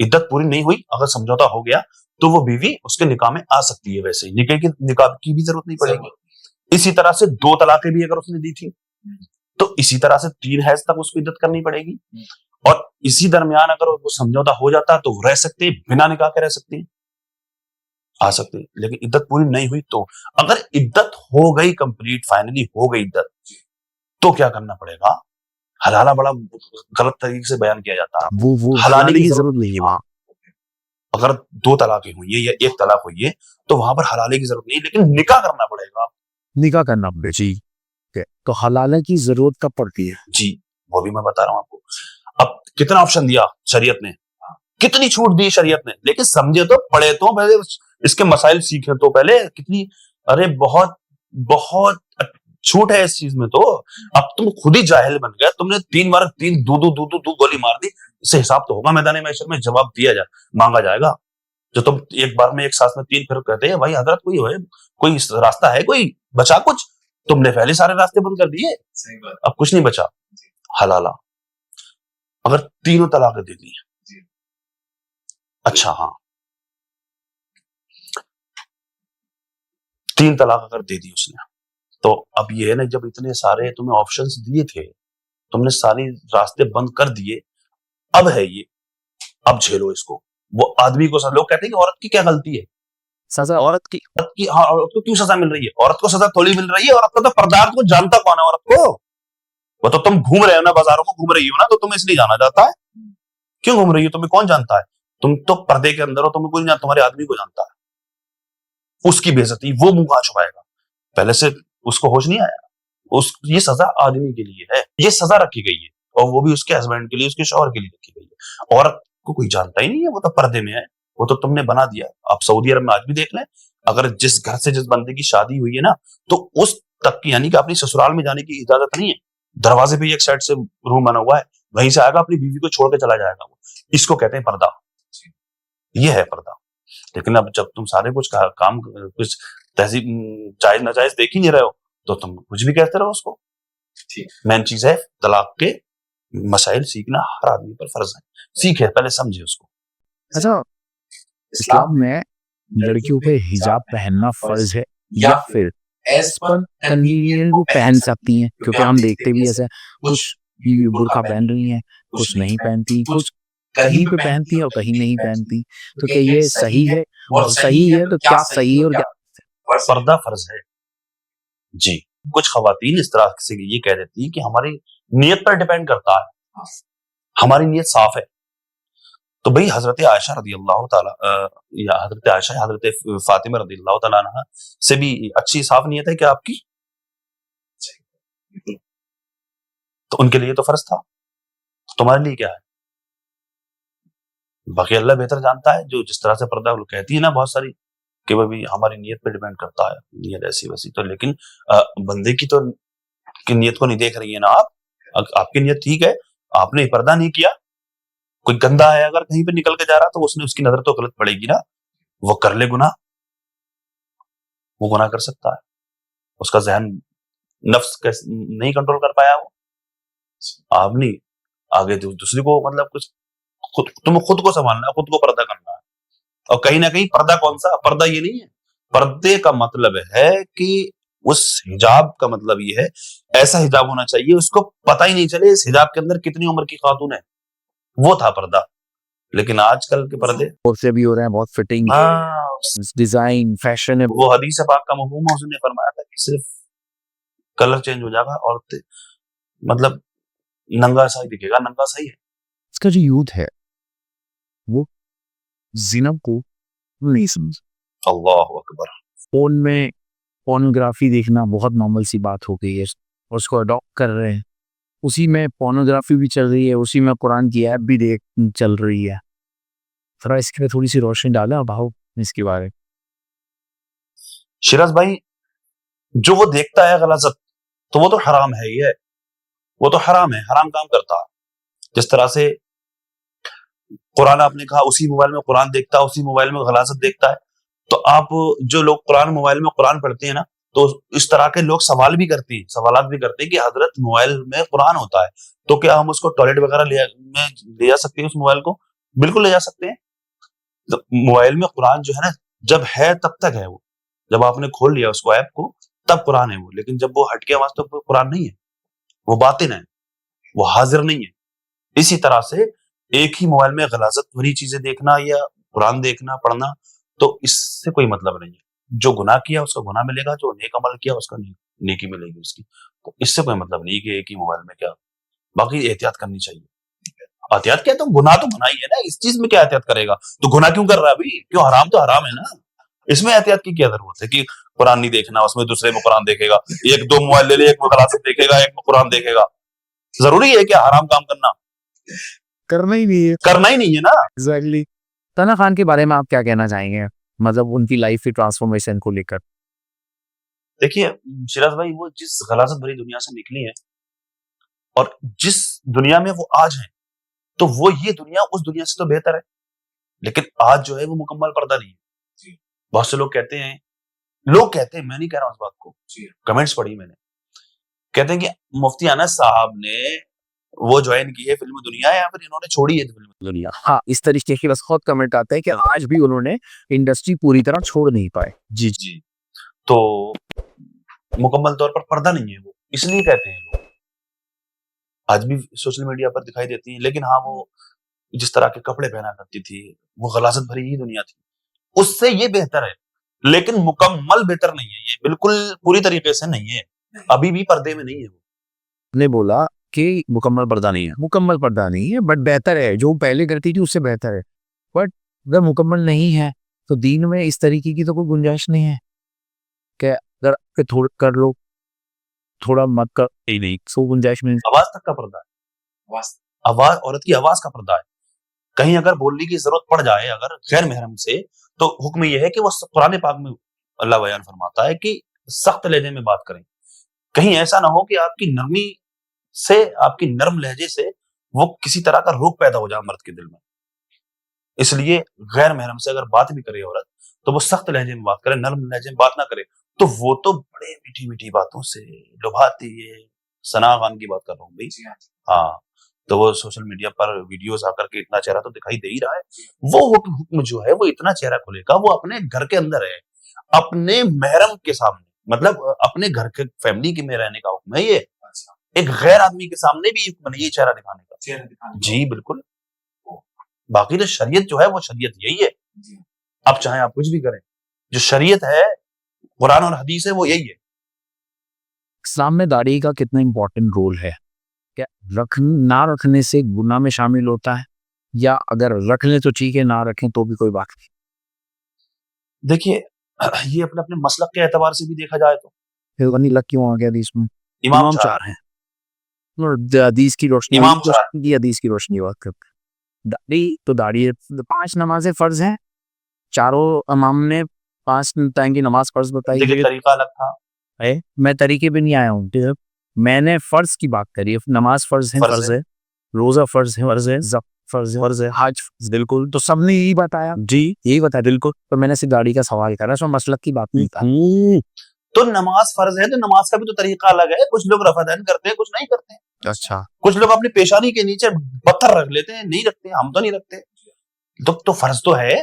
S2: इद्दत पूरी नहीं हुई, अगर समझौता हो गया तो वो बीवी उसके निकाह में आ सकती है। वैसे ही निकाह की भी जरूरत नहीं पड़ेगी। इसी तरह से 2 तलाकें भी अगर उसने दी थी तो इसी तरह से 3 हैज तक उसको इद्दत करनी पड़ेगी। और इसी दरमियान अगर वो समझौता हो जाता तो रह सकते, बिना निकाह के रह सकते, आ सकते। लेकिन इद्दत पूरी नहीं हुई तो अगर इद्दत हो गई कंप्लीट, फाइनली हो गई इद्दत, तो क्या करना पड़ेगा? हलाला बड़ा गलत तरीके से बयान किया जाता है।
S1: वो हलाले की जरूरत नहीं है वहां।
S2: अगर 2 तलाकें हुई है या 1 तलाक हुई है तो वहां पर हलाले की जरूरत नहीं, लेकिन निकाह करना पड़ेगा।
S1: निकाह करना पड़ेगा जी। तो हलाला की जरूरत कब पड़ती है?
S2: जी वो भी मैं बता रहा हूं आपको। अब कितना ऑप्शन दिया शरीयत ने, कितनी छूट दी शरीयत ने, लेकिन समझे तो, पढ़े तो, पहले इसके मसाइल सीखे तो पहले, कितनी, अरे बहुत बहुत छूट है इस चीज में। तो अब तुम खुद ही जाहिल बन गए, तुमने 3 बार 3 दो गोली मार दी, इससे हिसाब तो होगा मैदान महशर में, जवाब दिया मांगा जाएगा। जो तुम एक बार में एक सांस में 3 फिर कहते हैं भाई हजरत कोई रास्ता है, कोई बचा कुछ? तुमने पहले सारे रास्ते बंद कर दिए, अब कुछ नहीं बचा। हलाला अगर 3 तलाक दे दी, अच्छा हाँ 3 तलाक अगर दे दी उसने, तो अब ये है ना, जब इतने सारे तुम्हें ऑप्शंस दिए थे, तुमने सारे रास्ते बंद कर दिए, अब है ये, अब झेलो इसको। वो आदमी को, लोग कहते हैं कि औरत की क्या गलती है?
S1: सजा औरत की।
S2: हाँ, औरत को क्यों सजा मिल रही है? औरत को सजा थोड़ी मिल रही है, औरत को तो पर्दार को जानता कौन है औरत को? वो तो तुम घूम रहे हो ना, बाजारों में घूम रही हो ना, तो तुम्हें इसलिए जाना जाता है। क्यों घूम रही हो? तुम्हें कौन जानता है? तुम तो पर्दे के अंदर हो, तुम्हें कोई नहीं जानता, तुम्हारे आदमी को जानता है। उसकी बेइज्जती वो मुंह कहां छुपाएगा? पहले से उसको होश नहीं आया? ये सजा आदमी के लिए है, ये सजा रखी गई है, और वो भी उसके हस्बैंड के लिए, उसके शौहर के लिए रखी गई है। औरत को कोई जानता ही नहीं है, वो तो पर्दे में है, वो तो तुमने बना दिया। आप सऊदी अरब में आज भी देख लें, अगर जिस घर से जिस बंदे की शादी हुई है ना, तो उस तक की, यानी कि अपनी ससुराल में जाने की इजाजत नहीं है। दरवाजे पे एक साइड से रूम बना हुआ है, वहीं से आएगा, अपनी बीवी को छोड़ के चला जाएगा। वो इसको कहते हैं पर्दा, ये है पर्दा। लेकिन अब जब तुम सारे कुछ काम कुछ तहजीब जायज नाजायज देख ही नहीं रहे हो, तो तुम कुछ भी कहते रहो उसको। मेन चीज है तलाक के मसाइल सीखना हर आदमी पर फर्ज है, सीखे, पहले समझे उसको।
S1: अच्छा, इस्लाम में लड़कियों पे हिजाब पहनना फर्ज है या फिर एज पर कन्वीनियंस वो पहन सकती हैं? क्योंकि हम देखते भी ऐसे, कुछ बुर्का पहन रही हैं, कुछ नहीं पहनती, कुछ कहीं पे पहनती है और कहीं नहीं पहनती। तो क्या ये सही है? और सही है तो क्या सही है और क्या?
S2: पर्दा फर्ज है जी। कुछ खवातीन इस तरह से ये कह देती है कि हमारी नियत पर डिपेंड करता है, हमारी नियत साफ है। तो भाई हजरत आयशा रदी अल्लाह ताला या हजरत आयशा, हजरत फातिमा रदी अल्लाह ताला अन्हा से भी अच्छी साफ नियत है क्या आपकी? तो उनके लिए तो फर्ज था, तुम्हारे लिए क्या है? बाकी अल्लाह बेहतर जानता है। जो जिस तरह से पर्दा वो कहती है ना बहुत सारी, कि भाई हमारी नियत पे डिपेंड करता है, नियत ऐसी वैसी। तो लेकिन बंदे की तो की नियत को नहीं देख रही है ना आप। आपकी नियत ठीक है, आपने पर्दा नहीं किया, कोई गंदा है अगर कहीं पे निकल के जा रहा, तो उसने उसकी नजर तो गलत पड़ेगी ना। वो कर ले गुनाह, वो गुनाह कर सकता है, उसका जहन नफ्स नहीं कंट्रोल कर पाया वो। आपने आगे दूसरे को मतलब कुछ तुम्हें खुद को संभालना है, खुद को पर्दा करना है। और कहीं ना कहीं पर्दा कौन सा पर्दा, ये नहीं है। पर्दे का मतलब है कि उस हिजाब का मतलब ये है, ऐसा हिजाब होना चाहिए उसको पता ही नहीं चले इस हिजाब के अंदर कितनी उम्र की खातून है, वो था पर्दा। लेकिन आजकल के पर्दे
S1: से भी हो रहे हैं, बहुत फिटिंग, डिजाइन, फैशन है।
S2: वो हदीस पाक का मफहूम है, उसने फरमाया था कि सिर्फ कलर चेंज हो जाएगा और मतलब नंगा सा ही दिखेगा, नंगा सा ही है।
S1: इसका जो यूथ है वो जिनब को नहीं समझ।
S2: अल्लाह अकबर।
S1: फोन में पोर्नोग्राफी देखना बहुत नॉर्मल सी बात हो गई है और उसको अडॉप्ट कर रहे हैं। उसी में पोर्नोग्राफी भी चल रही है, उसी में कुरान की ऐप भी देख चल रही है। थोड़ा इसके पे थोड़ी सी रोशनी डालें और भाव इसके बारे में।
S2: शिराज भाई, जो वो देखता है गलत तो वो तो हराम है ही है, वो तो हराम है, हराम काम करता है। जिस तरह से कुरान आपने कहा, उसी मोबाइल में कुरान देखता है, उसी मोबाइल में गलाजत देखता है। तो आप जो लोग कुरान मोबाइल में कुरान पढ़ते हैं ना, तो इस तरह के लोग सवाल भी करते हैं, सवालात भी करते हैं कि हजरत मोबाइल में कुरान होता है तो क्या हम उसको टॉयलेट वगैरह में ले जा सकते हैं? उस मोबाइल को बिल्कुल ले जा सकते हैं। मोबाइल में कुरान जो है ना, जब है तब तक है वो, जब आपने खोल लिया उसको ऐप को तब कुरान है वो, लेकिन जब वो हट गया वहां से तो कुरान नहीं है, वो बातिन है, वो हाजिर नहीं है। इसी तरह से एक ही मोबाइल में गलाजत भरी चीजें देखना या कुरान देखना पढ़ना, तो इससे कोई मतलब नहीं है। जो गुनाह किया उसका गुनाह मिलेगा, जो नेक अमल किया उसका नेकी मिलेगी उसकी। तो इससे कोई मतलब नहीं कि एक ही मोबाइल में क्या। बाकी एहतियात करनी चाहिए। एहतियात क्या, तो गुनाह तो गुनाह ही है ना, इस चीज में क्या एहतियात करेगा? तो गुनाह क्यों कर रहा है अभी? क्यों? हराम तो हराम है ना, इसमें एहतियात की क्या जरूरत है कि कुरान नहीं देखना, उसमें दूसरे में कुरान देखेगा, एक दो मोबाइल ले ले, एक में गलाजत देखेगा, एक में कुरान देखेगा। जरूरी है क्या हराम काम करना?
S1: करना ही नहीं है,
S2: करना ही नहीं है ना।
S1: एग्जैक्टली। तना खान के बारे में आप क्या कहना चाहेंगे, मतलब उनकी लाइफ की ट्रांसफॉर्मेशन को लेकर?
S2: देखिए शिराज भाई, वो जिस गलाजत भरी दुनिया से निकली है और जिस दुनिया में वो आज हैं, तो वो ये दुनिया उस दुनिया से तो बेहतर है, लेकिन आज जो है वो मुकम्मल पर्दा नहीं है। बहुत से लोग कहते हैं, मैं नहीं कह रहा हूं इस बात को, कमेंट्स पढ़ी मैंने, कहते हैं कि मुफ्ती अनस साहब ने वो ज्वाइन की है फिल्म दुनिया या फिर इन्होंने छोड़ी है फिल्म
S1: दुनिया। हाँ, इस तरीके की बस बहुत कमेंट आते हैं कि आज भी उन्होंने इंडस्ट्री पूरी तरह छोड़ नहीं पाए। जी
S2: जी। तो मुकम्मल तौर पर पर्दा नहीं है वो, इसलिए कहते हैं लोग। आज भी सोशल मीडिया पर दिखाई देती है, लेकिन हाँ, वो जिस तरह के कपड़े पहना करती थी, वो गलाजत भरी ही दुनिया थी, उससे ये बेहतर है, लेकिन मुकम्मल बेहतर नहीं है, ये बिल्कुल पूरी तरीके से नहीं है, अभी भी पर्दे में नहीं है वो।
S1: ने बोला कि मुकम्मल पर्दा नहीं है, मुकम्मल पर्दा नहीं है, बट बेहतर है, जो पहले करती थी उससे बेहतर है। बट अगर मुकम्मल नहीं है तो दीन में इस तरीके की तो कोई गुंजाइश नहीं है कि अगर थोड़ा कर लो, थोड़ा मत कर, नहीं सो गुंजाइश में।
S2: आवाज तक का पर्दा है, आवाज, औरत की आवाज का पर्दा है। कहीं अगर बोलने की जरूरत पड़ जाए अगर गैर महरम से, तो हुक्म यह है कि वो कुरान पाक में अल्लाह बयान फरमाता है कि सख्त लहजे में बात करें। कहीं ऐसा ना हो कि आपकी नरमी से, आपकी नरम लहजे से वो किसी तरह का रोग पैदा हो जाए मर्द के दिल में। इसलिए गैर महरम से अगर बात भी करे औरत, तो वो सख्त लहजे में बात करे, नरम लहजे में बात ना करे। तो वो तो बड़े मीठी मीठी बातों से लुभाती है। सना खान की बात कर रहा हूँ भाई। हाँ, तो वो सोशल मीडिया पर वीडियोस आकर के इतना चेहरा तो दिखाई दे ही रहा है। वो हुक्म जो है वो इतना चेहरा खुलेगा, वो अपने घर के अंदर है, अपने महरम के सामने, मतलब अपने घर के फैमिली के में रहने का हुक्म है ये। एक गैर आदमी के सामने भी हुक्म नहीं है चेहरा दिखाने का। जी बिल्कुल। बाकी तो शरीयत जो है वो शरीयत यही है। अब चाहे आप कुछ भी करें, जो शरीयत है, कुरान और हदीस है, वो यही है।
S1: इस्लाम में दाढ़ी का कितना इंपॉर्टेंट रोल है? क्या ना रखने से गुनाह में शामिल होता है, या अगर रख लें तो ठीक है, ना रखें तो भी कोई बात नहीं?
S2: देखिए, ये अपने अपने मसलक के एतबार से भी देखा जाए तो
S1: फिर वनी लग क्यों आ गया हदीस में?
S2: इमाम चार
S1: चार हैं और हदीस की रोशनी,
S2: इमाम चार।
S1: की हदीस की रोशनी बात करते हैं। दाढ़ी तो दाढ़ी है, 5 नमाजें फर्ज हैं, चारों इमाम ने 5 टाइम की नमाज फर्ज बताई
S2: देखिए
S1: है।
S2: तरीका अलग था।
S1: मैं तरीके पे नहीं आया हूँ, ठीक है? मैंने फर्ज की बात करी है, नमाज फर्ज है,
S2: फर्ज
S1: फर्ज है, रोजा फर्ज है, फर्ज है, फर्ज है, हज बिल्कुल, तो सबने यही बताया जी, यही बताया बिल्कुल। तो मैंने सिर्फ दाढ़ी का सवाल करा, उसमें मसलक की बात नहीं था।
S2: तो नमाज फर्ज है तो नमाज का भी तो तरीका अलग है, कुछ लोग रफादन करते हैं, कुछ नहीं करते हैं।
S1: अच्छा।
S2: कुछ लोग अपनी पेशानी के नीचे पत्थर रख लेते हैं, नहीं रखते, हम तो नहीं रखते। तो फर्ज तो है,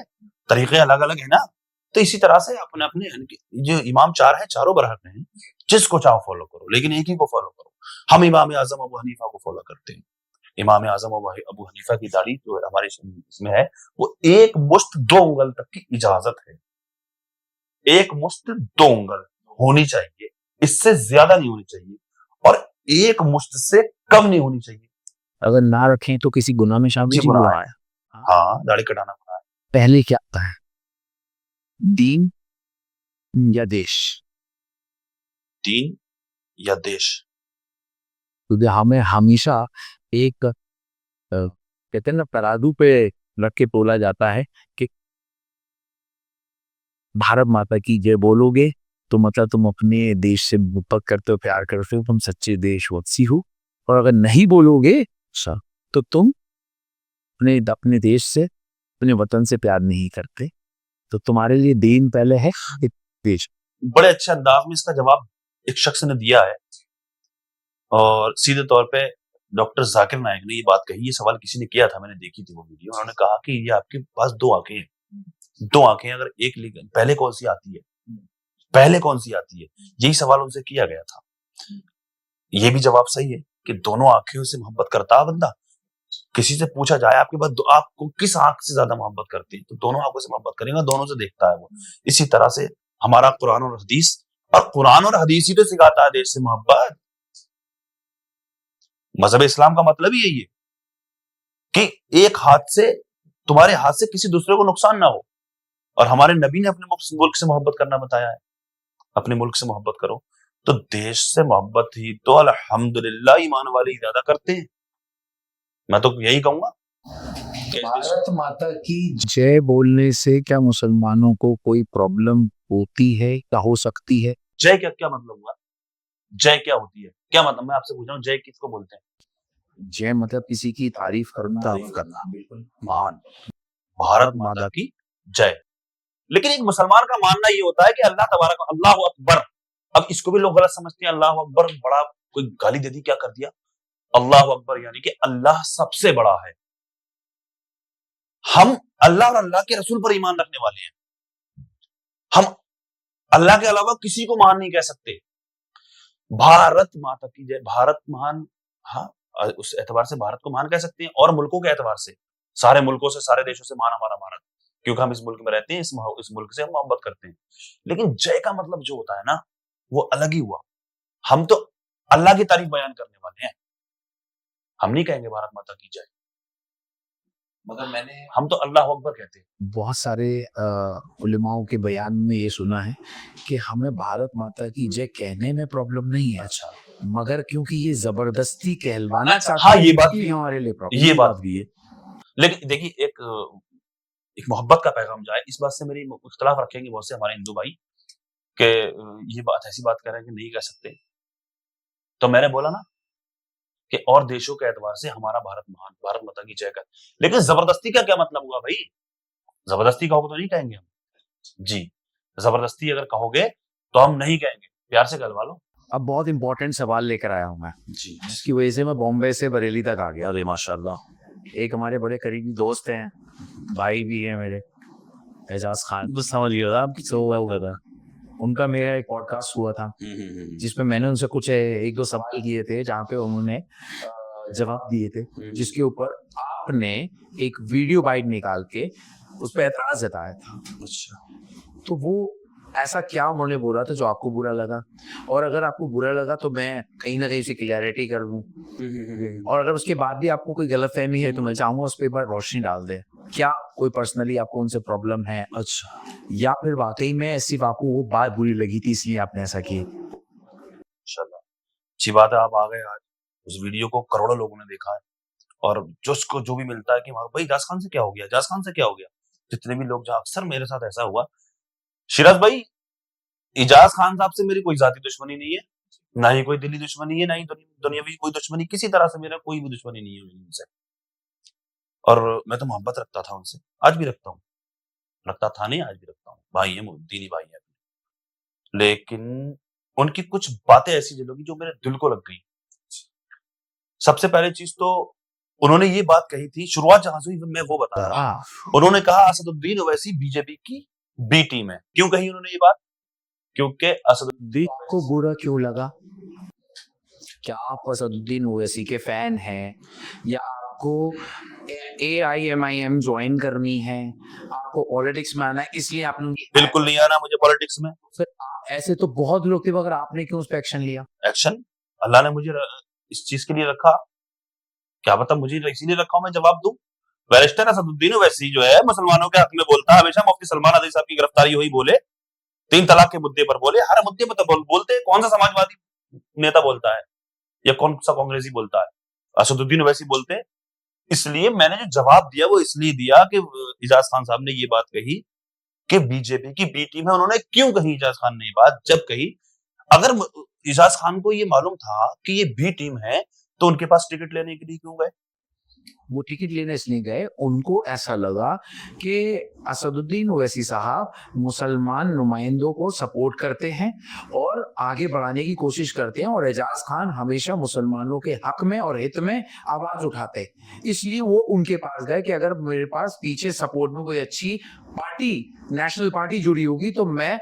S2: तरीके अलग अलग है ना। तो इसी तरह से अपने अपने जो इमाम चार है, चारों बरहक हैं, जिसको चाहो फॉलो करो, लेकिन एक ही को फॉलो करो। हम इमाम आजम अबू हनीफा को फॉलो करते हैं। इमाम आजम अबू हनीफा की दाढ़ी जो हमारे इसमें है, वो एक मुश्त 2 उंगल तक की इजाजत है। एक मुश्त 2 उंगल होनी चाहिए, इससे ज्यादा नहीं होनी चाहिए, और एक मुश्त से कम नहीं होनी चाहिए।
S1: अगर ना रखें तो किसी गुनाह में शामिल
S2: जी,
S1: जी
S2: गुनाह
S1: गुनाह
S2: है।
S1: है।
S2: हाँ, दाढ़ी कटाना गुनाह है।
S1: पहले क्या आता है, दीन या देश?
S2: दीन या देश?
S1: क्योंकि हमें हमेशा एक कहते हैं ना, तराजू पे रख के तोला जाता है कि भारत माता की जय बोलोगे तो मतलब तुम अपने देश से मोहब्बत करते हो, प्यार करते हो, तुम सच्चे देशवासी हो। और अगर नहीं बोलोगे तो तुम अपने अपने देश से, अपने वतन से प्यार नहीं करते। तो तुम्हारे लिए दीन पहले है कि देश?
S2: बड़े अच्छे अंदाज में इसका जवाब एक शख्स ने दिया है, और सीधे तौर पे डॉक्टर जाकिर नायक ने ये बात कही। ये सवाल किसी ने किया था, मैंने देखी थी वो वीडियो। उन्होंने कहा कि ये आपके पास 2 आंखें हैं, 2 आंखें, अगर एक पहले कौन सी आती है, पहले कौन सी आती है, यही सवाल उनसे किया गया था। ये भी जवाब सही है कि दोनों आंखों से मोहब्बत करता है बंदा। किसी से पूछा जाए आपके पास आपको किस आंख से ज्यादा मोहब्बत करती है, तो दोनों आंखों से मोहब्बत करेगा, दोनों से देखता है वो। इसी तरह से हमारा कुरान और हदीस, और कुरान और हदीस ही तो सिखाता है देश से मोहब्बत। मजहब इस्लाम का मतलब ही यही है कि एक हाथ से, तुम्हारे हाथ से किसी दूसरे को नुकसान ना हो। और हमारे नबी ने अपने मुल्क से मोहब्बत करना बताया है, अपने मुल्क से मोहब्बत करो। तो देश से मोहब्बत ही तो अल्हम्दुलिल्लाह ईमान वाले ज्यादा करते हैं। मैं तो यही कहूंगा।
S1: भारत माता की जय बोलने से क्या मुसलमानों को कोई प्रॉब्लम होती है या हो सकती है?
S2: जय क्या क्या मतलब हुआ? जय क्या होती है, क्या मतलब? मैं आपसे पूछ रहा हूँ, जय किसको बोलते हैं?
S1: जय मतलब किसी की तारीफ करना, बिल्कुल महान।
S2: भारत माता की जय। लेकिन एक मुसलमान का मानना ये होता है कि अल्लाह तबारक, अल्लाह अकबर। अब इसको भी लोग गलत समझते हैं। अल्लाह अकबर बड़ा, कोई गाली दे दी, क्या कर दिया? अल्लाह अकबर यानी कि अल्लाह सबसे बड़ा है। हम अल्लाह और अल्लाह के रसूल पर ईमान रखने वाले हैं। हम अल्लाह के अलावा किसी को महान नहीं कह सकते। भारत माता की जय, भारत महान। हाँ, उस एतबार से भारत को महान कह सकते हैं, और मुल्कों के एतबार से, सारे मुल्कों से, सारे देशों से महान हमारा भारत, क्योंकि हम इस मुल्क में रहते हैं, इस मुल्क से हम मोहब्बत करते हैं। लेकिन जय का मतलब जो होता है ना, वो अलग ही हुआ। हम तो अल्लाह की तारीफ बयान करने वाले हैं, हम नहीं कहेंगे भारत माता की जय, मगर हम तो अल्लाह अकबर कहते हैं।
S1: बहुत सारे उलेमाओं के बयान में ये सुना है कि हमें भारत माता की जय कहने में प्रॉब्लम नहीं है,
S2: अच्छा,
S1: मगर क्योंकि ये जबरदस्ती कहलवाना चाहते
S2: हाँ,
S1: हैं,
S2: ये बात
S1: इसलिए
S2: भी है,
S1: हमारे लिए प्रॉब्लम।
S2: ये बात भी है। लेकिन देखिए, एक मोहब्बत का पैगाम जाए, इस बात से मेरी इख्तिलाफ रखेंगे बहुत से हमारे हिंदू भाई कि ये बात, ऐसी बात कर रहे हैं कि नहीं कह सकते। तो मैंने बोला ना कि और देशों के एतबार से हमारा भारत महान, भारत माता की जय कर। लेकिन जबरदस्ती का क्या मतलब हुआ भाई? जबरदस्ती कहोगे तो नहीं कहेंगे हम जी। जबरदस्ती अगर कहोगे तो हम नहीं कहेंगे, प्यार से कहलवा लो।
S1: अब बहुत इंपॉर्टेंट सवाल लेकर आया हूँ मैं,
S2: जी,
S1: जिसकी वजह से मैं बॉम्बे से बरेली तक आ गया। अरे माशाल्लाह। एक हमारे बड़े करीबी दोस्त हैं, भाई भी है मेरे, एजाज खान, तो समझ लियो आप, सो वेल था। उनका मेरा एक पॉडकास्ट हुआ था जिसमें मैंने उनसे कुछ एक दो सवाल किए थे, जहाँ पे उन्होंने जवाब दिए थे, जिसके ऊपर आपने एक वीडियो बाइट निकाल के उस पर एतराज जताया था।
S2: अच्छा।
S1: तो वो ऐसा क्या उन्होंने बोला था जो आपको बुरा लगा? और अगर आपको बुरा लगा तो मैं कहीं ना कहीं से क्लियरिटी कर दूं, और अगर उसके बाद भी आपको कोई गलतफहमी है तो मैं चाहूंगा उस पर एक बार रोशनी डाल दे। क्या कोई पर्सनली आपको उनसे प्रॉब्लम है? अच्छा, या फिर वाकई में सिर्फ आपको वो बात बुरी लगी थी इसलिए आपने ऐसा किया?
S2: इंशाल्लाह, अच्छी बात है, आप आ गए आज। उस वीडियो को करोड़ों लोगों ने देखा है, और जिसको जो भी मिलता है कि भाई इजाज खान से क्या हो गया, इजाज खान से क्या हो गया, जितने भी लोग, जहाँ अक्सर मेरे साथ ऐसा हुआ। शिराज भाई, इजाज खान साहब से मेरी कोई जाती दुश्मनी नहीं है, ना ही कोई दिली दुश्मनी है, ना ही दुनियावी कोई दुश्मनी, किसी तरह से मेरा कोई भी दुश्मनी नहीं है उनसे। और मैं तो मोहब्बत रखता था उनसे, आज भी रखता हूँ, रखता था नहीं, आज भी रखता हूँ, भाई है, दीनी भाई है। लेकिन उनकी कुछ बातें ऐसी चलोगी जो मेरे दिल को लग गई। सबसे पहले चीज तो उन्होंने ये बात कही थी, शुरुआत जहां से हुई मैं वो बता रहा हूँ।
S1: हाँ
S2: उन्होंने कहा असदुद्दीन ओवैसी बीजेपी की बी टीम है। क्यों कही उन्होंने ये बात? क्योंकि असदुद्दीन
S1: दिल को बुरा क्यों लगा? क्या आप असदुद्दीन ओवैसी के फैन हैं या आपको AIMIM ज्वाइन करनी है, आपको पॉलिटिक्स में आना है इसलिए आपने
S2: बिल्कुल नहीं आना मुझे पॉलिटिक्स में।
S1: फिर ऐसे तो बहुत लोग थे, मगर आपने क्यों उस पर एक्शन लिया?
S2: एक्शन अल्लाह ने मुझे इस चीज के लिए रखा, क्या पता मुझे इसीलिए रखा हो मैं जवाब दूं। बैरिस्टर असदुद्दीन ओवैसी जो है मुसलमानों के हक में बोलता है हमेशा। मुफ्ती सलमान अली साहब की गिरफ्तारी हुई बोले, 3 तलाक के मुद्दे पर बोले, हर मुद्दे पर तो बोलते हैं। कौन सा समाजवादी नेता बोलता है या कौन सा कांग्रेसी बोलता है? असदुद्दीन ओवैसी बोलते हैं। इसलिए मैंने जो जवाब दिया वो इसलिए दिया कि इजाज खान साहब ने ये बात कही कि बीजेपी की बी टीम है। उन्होंने क्यों कही इजाज खान ने ये बात? जब कही, अगर इजाज खान को ये मालूम था कि ये बी टीम है तो उनके पास टिकट लेने के लिए क्यों गए?
S1: वो टिकट लेने इसलिए गए, उनको ऐसा लगा कि असदुद्दीन ओवैसी साहब मुसलमान नुमाइंदों को सपोर्ट करते हैं और आगे बढ़ाने की कोशिश करते हैं, और एजाज खान हमेशा मुसलमानों के हक में और हित में आवाज उठाते हैं। इसलिए वो उनके पास गए कि अगर मेरे पास पीछे सपोर्ट में कोई अच्छी पार्टी, नेशनल पार्टी जुड़ी होगी तो मैं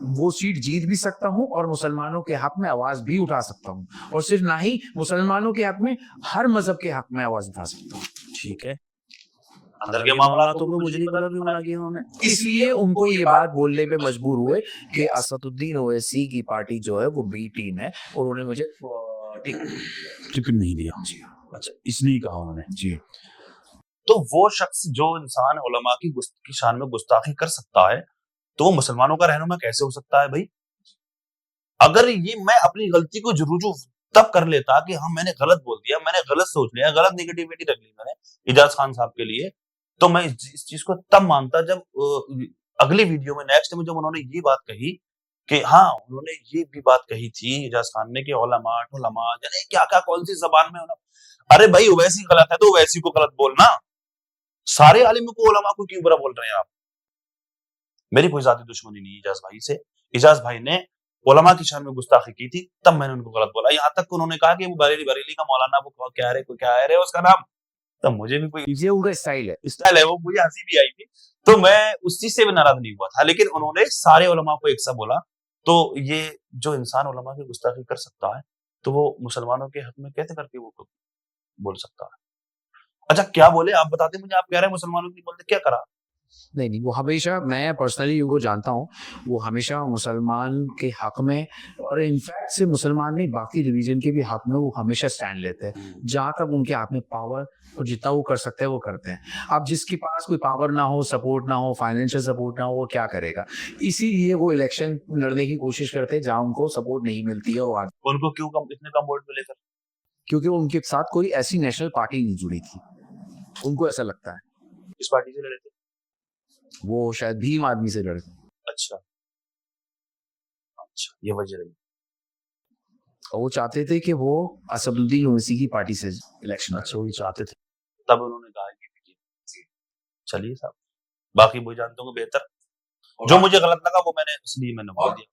S1: वो सीट जीत भी सकता हूं और मुसलमानों के हक में आवाज भी उठा सकता हूं, और सिर्फ ना ही मुसलमानों के हक में, हर मजहब के हक में आवाज उठा सकता हूं।
S2: ठीक है, अंदर के मामलातों में मुझे नहीं पता क्यों मना किया उन्होंने।
S1: इसलिए उनको ये बात बोलने पे मजबूर हुए कि असदुद्दीन ओवैसी की पार्टी जो है वो बी टीम है, और उन्होंने मुझे
S2: टिकट नहीं दिया।
S1: जी
S2: अच्छा, इसलिए कहा उन्होंने।
S1: जी
S2: तो वो शख्स जो इंसान उलमा की शान में गुस्ताखी कर सकता है, तो वो मुसलमानों का रहनुमा कैसे हो सकता है भाई? अगर ये मैं अपनी गलती को रुजू तब कर लेता कि हाँ मैंने गलत बोल दिया, मैंने गलत सोच लिया, गलत नेगेटिविटी रख ली मैंने इजाज खान साहब के लिए, तो मैं इस चीज को तब मानता जब अगली वीडियो में नेक्स्ट में जब उन्होंने ये बात कही कि हाँ उन्होंने ये भी बात कही थी इजाज खान ने कि उलमा उलमा यानी क्या क्या कौन सी जबान में अरे भाई ओवैसी गलत है तो ओवैसी को गलत बोलना, सारे आलिम को उलमा को क्यों बुरा बोल रहे हैं आप? मेरी कोई जाती दुश्मनी नहीं इजाज भाई से। इजाज भाई ने उलमा की शान में गुस्ताखी की थी, तब मैंने उनको गलत बोला। यहाँ तक उन्होंने कहा कि वो बरेली बरेली का मौलाना, वो क्या है रे उसका नाम, तब मुझे भी कोई
S1: ये उनका स्टाइल है।
S2: स्टाइल है, वो मुझे हंसी भी आई थी, तो मैं उस चीज से भी नाराज नहीं हुआ था। लेकिन उन्होंने सारे उलमा को एक सा बोला, तो ये जो इंसान उलमा की गुस्ताखी कर सकता है, तो वो मुसलमानों के हक में कैसे करके वो बोल सकता है? अच्छा क्या बोले आप बताते मुझे? आप कह रहे हैं मुसलमानों की बोलते क्या करा?
S1: नहीं, वो हमेशा, मैं पर्सनली उनको जानता हूँ, वो हमेशा मुसलमान के हक में, और इनफैक्ट सिर्फ मुसलमान नहीं बाकी रिलीजन के भी हक में वो हमेशा स्टैंड लेते हैं। जहाँ तक उनके हाथ में पावर और जितना वो कर सकते हैं वो करते हैं। अब जिसके पास कोई पावर ना हो, सपोर्ट ना हो, फाइनेंशियल सपोर्ट ना हो, वो क्या करेगा? इसीलिए वो इलेक्शन लड़ने की कोशिश करते हैं जहाँ उनको सपोर्ट नहीं मिलती है, वो आगे,
S2: उनको क्यों इतने कम वोट मिले?
S1: क्योंकि उनके साथ कोई ऐसी नेशनल पार्टी नहीं जुड़ी थी, उनको ऐसा लगता है।
S2: किस पार्टी से लड़े थे?
S1: वो शायद भीम आदमी से लड़ते।
S2: अच्छा, अच्छा ये वजह रही।
S1: और वो चाहते थे कि वो असदुद्दीन ओवैसी की पार्टी से इलेक्शन।
S2: अच्छा वो चाहते थे, तब उन्होंने कहा कि चलिए साहब, बाकी वो जानते होंगे बेहतर। जो मुझे गलत लगा वो मैंने बोल दिया।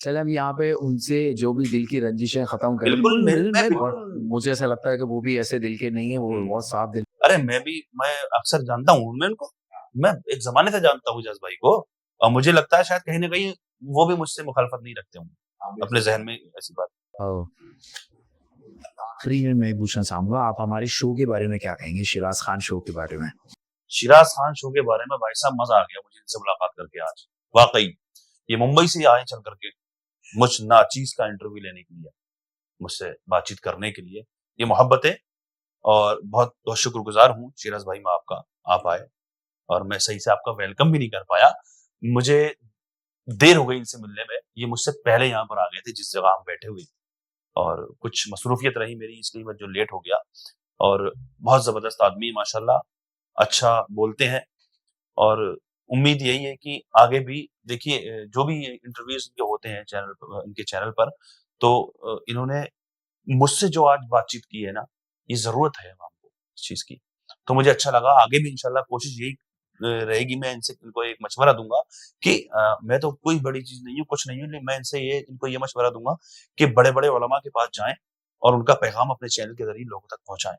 S1: चले हम यहाँ पे उनसे जो भी दिल की रंजिशें खत्म करें।
S2: बिल्कुल,
S1: मुझे ऐसा लगता है कि वो भी ऐसे दिल के नहीं है, वो बहुत साफ दिल।
S2: अरे मैं अक्सर जानता हूँ उनको, मैं एक जमाने से जानता हूँ इजाज भाई को, और मुझे लगता है शायद कहीं ना कहीं वो भी मुझसे मुखालफत नहीं रखते होंगे अपने जहन में ऐसी बात।
S1: आखिरी में मैं पूछना चाहूंगा, आप हमारे शो के बारे में क्या कहेंगे, शिराज खान शो के बारे में?
S2: शिराज खान शो के बारे में भाई साहब मजा आ गया मुझे इनसे मुलाकात करके आज। वाकई ये मुंबई से आए चल करके मुझ नाचीज का इंटरव्यू लेने के लिए, मुझसे बातचीत करने के लिए, ये मोहब्बत है। और बहुत बहुत शुक्रगुजार हूँ शिराज भाई मैं आपका, आप आए और मैं सही से आपका वेलकम भी नहीं कर पाया। मुझे देर हो गई इनसे मिलने में, ये मुझसे पहले यहाँ पर आ गए थे जिस जगह हम बैठे हुए, और कुछ मसरूफियत रही मेरी इसलिए मैं जो लेट हो गया। और बहुत जबरदस्त आदमी माशाल्लाह, अच्छा बोलते हैं, और उम्मीद यही है कि आगे भी देखिए जो भी इंटरव्यूज जो होते हैं इनके चैनल पर, तो इन्होंने मुझसे जो आज बातचीत की है ना, ये जरूरत है हमको इस चीज की। तो मुझे अच्छा लगा, आगे भी इंशाल्लाह कोशिश यही रहेगी। मैं इनको एक मशवरा दूंगा कि मैं तो कोई बड़ी चीज नहीं हूँ, कुछ नहीं हूँ, लेकिन मैं इनको ये मशवरा दूंगा कि बड़े बड़े उलमा के पास जाएं और उनका पैगाम अपने चैनल के ज़रिए लोगों तक पहुँचाएँ।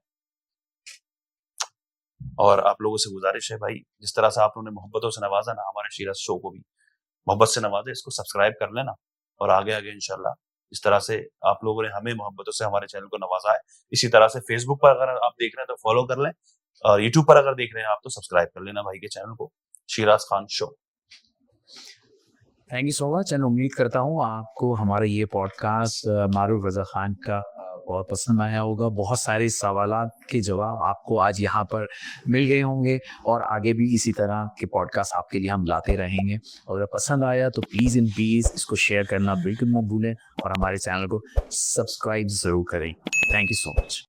S2: और आप लोगों से गुज़ारिश है भाई, जिस तरह से आप लोगों ने मोहब्बतों से नवाज़ा ना हमारे शिराज़ शो को भी, मोहब्बत से नवाज़ें, इसको सब्सक्राइब कर लेना और आगे-आगे इंशाल्लाह इस तरह से आप लोगों ने हमें मोहब्बतों से हमारे चैनल को नवाज़ा है। इसी तरह से फ़ेसबुक पर अगर आप देख रहे हैं तो फ़ॉलो कर लें और यूट्यूब पर अगर देख रहे हैं आप तो सब्सक्राइब कर लेना भाई के चैनल को, Shiraz Khan show.
S1: Thank you so much and उम्मीद करता हूँ आपको हमारा ये पॉडकास्ट मारूफ रज़ा खान का बहुत पसंद आया होगा। बहुत सारे सवालात के जवाब आपको आज यहाँ पर मिल गए होंगे और आगे भी इसी तरह के पॉडकास्ट आपके लिए हम लाते रहेंगे। और अगर पसंद आया तो प्लीज़ इन प्लीज़ इसको शेयर करना बिल्कुल मत भूलें और हमारे चैनल को सब्सक्राइब ज़रूर करें। Thank you so much.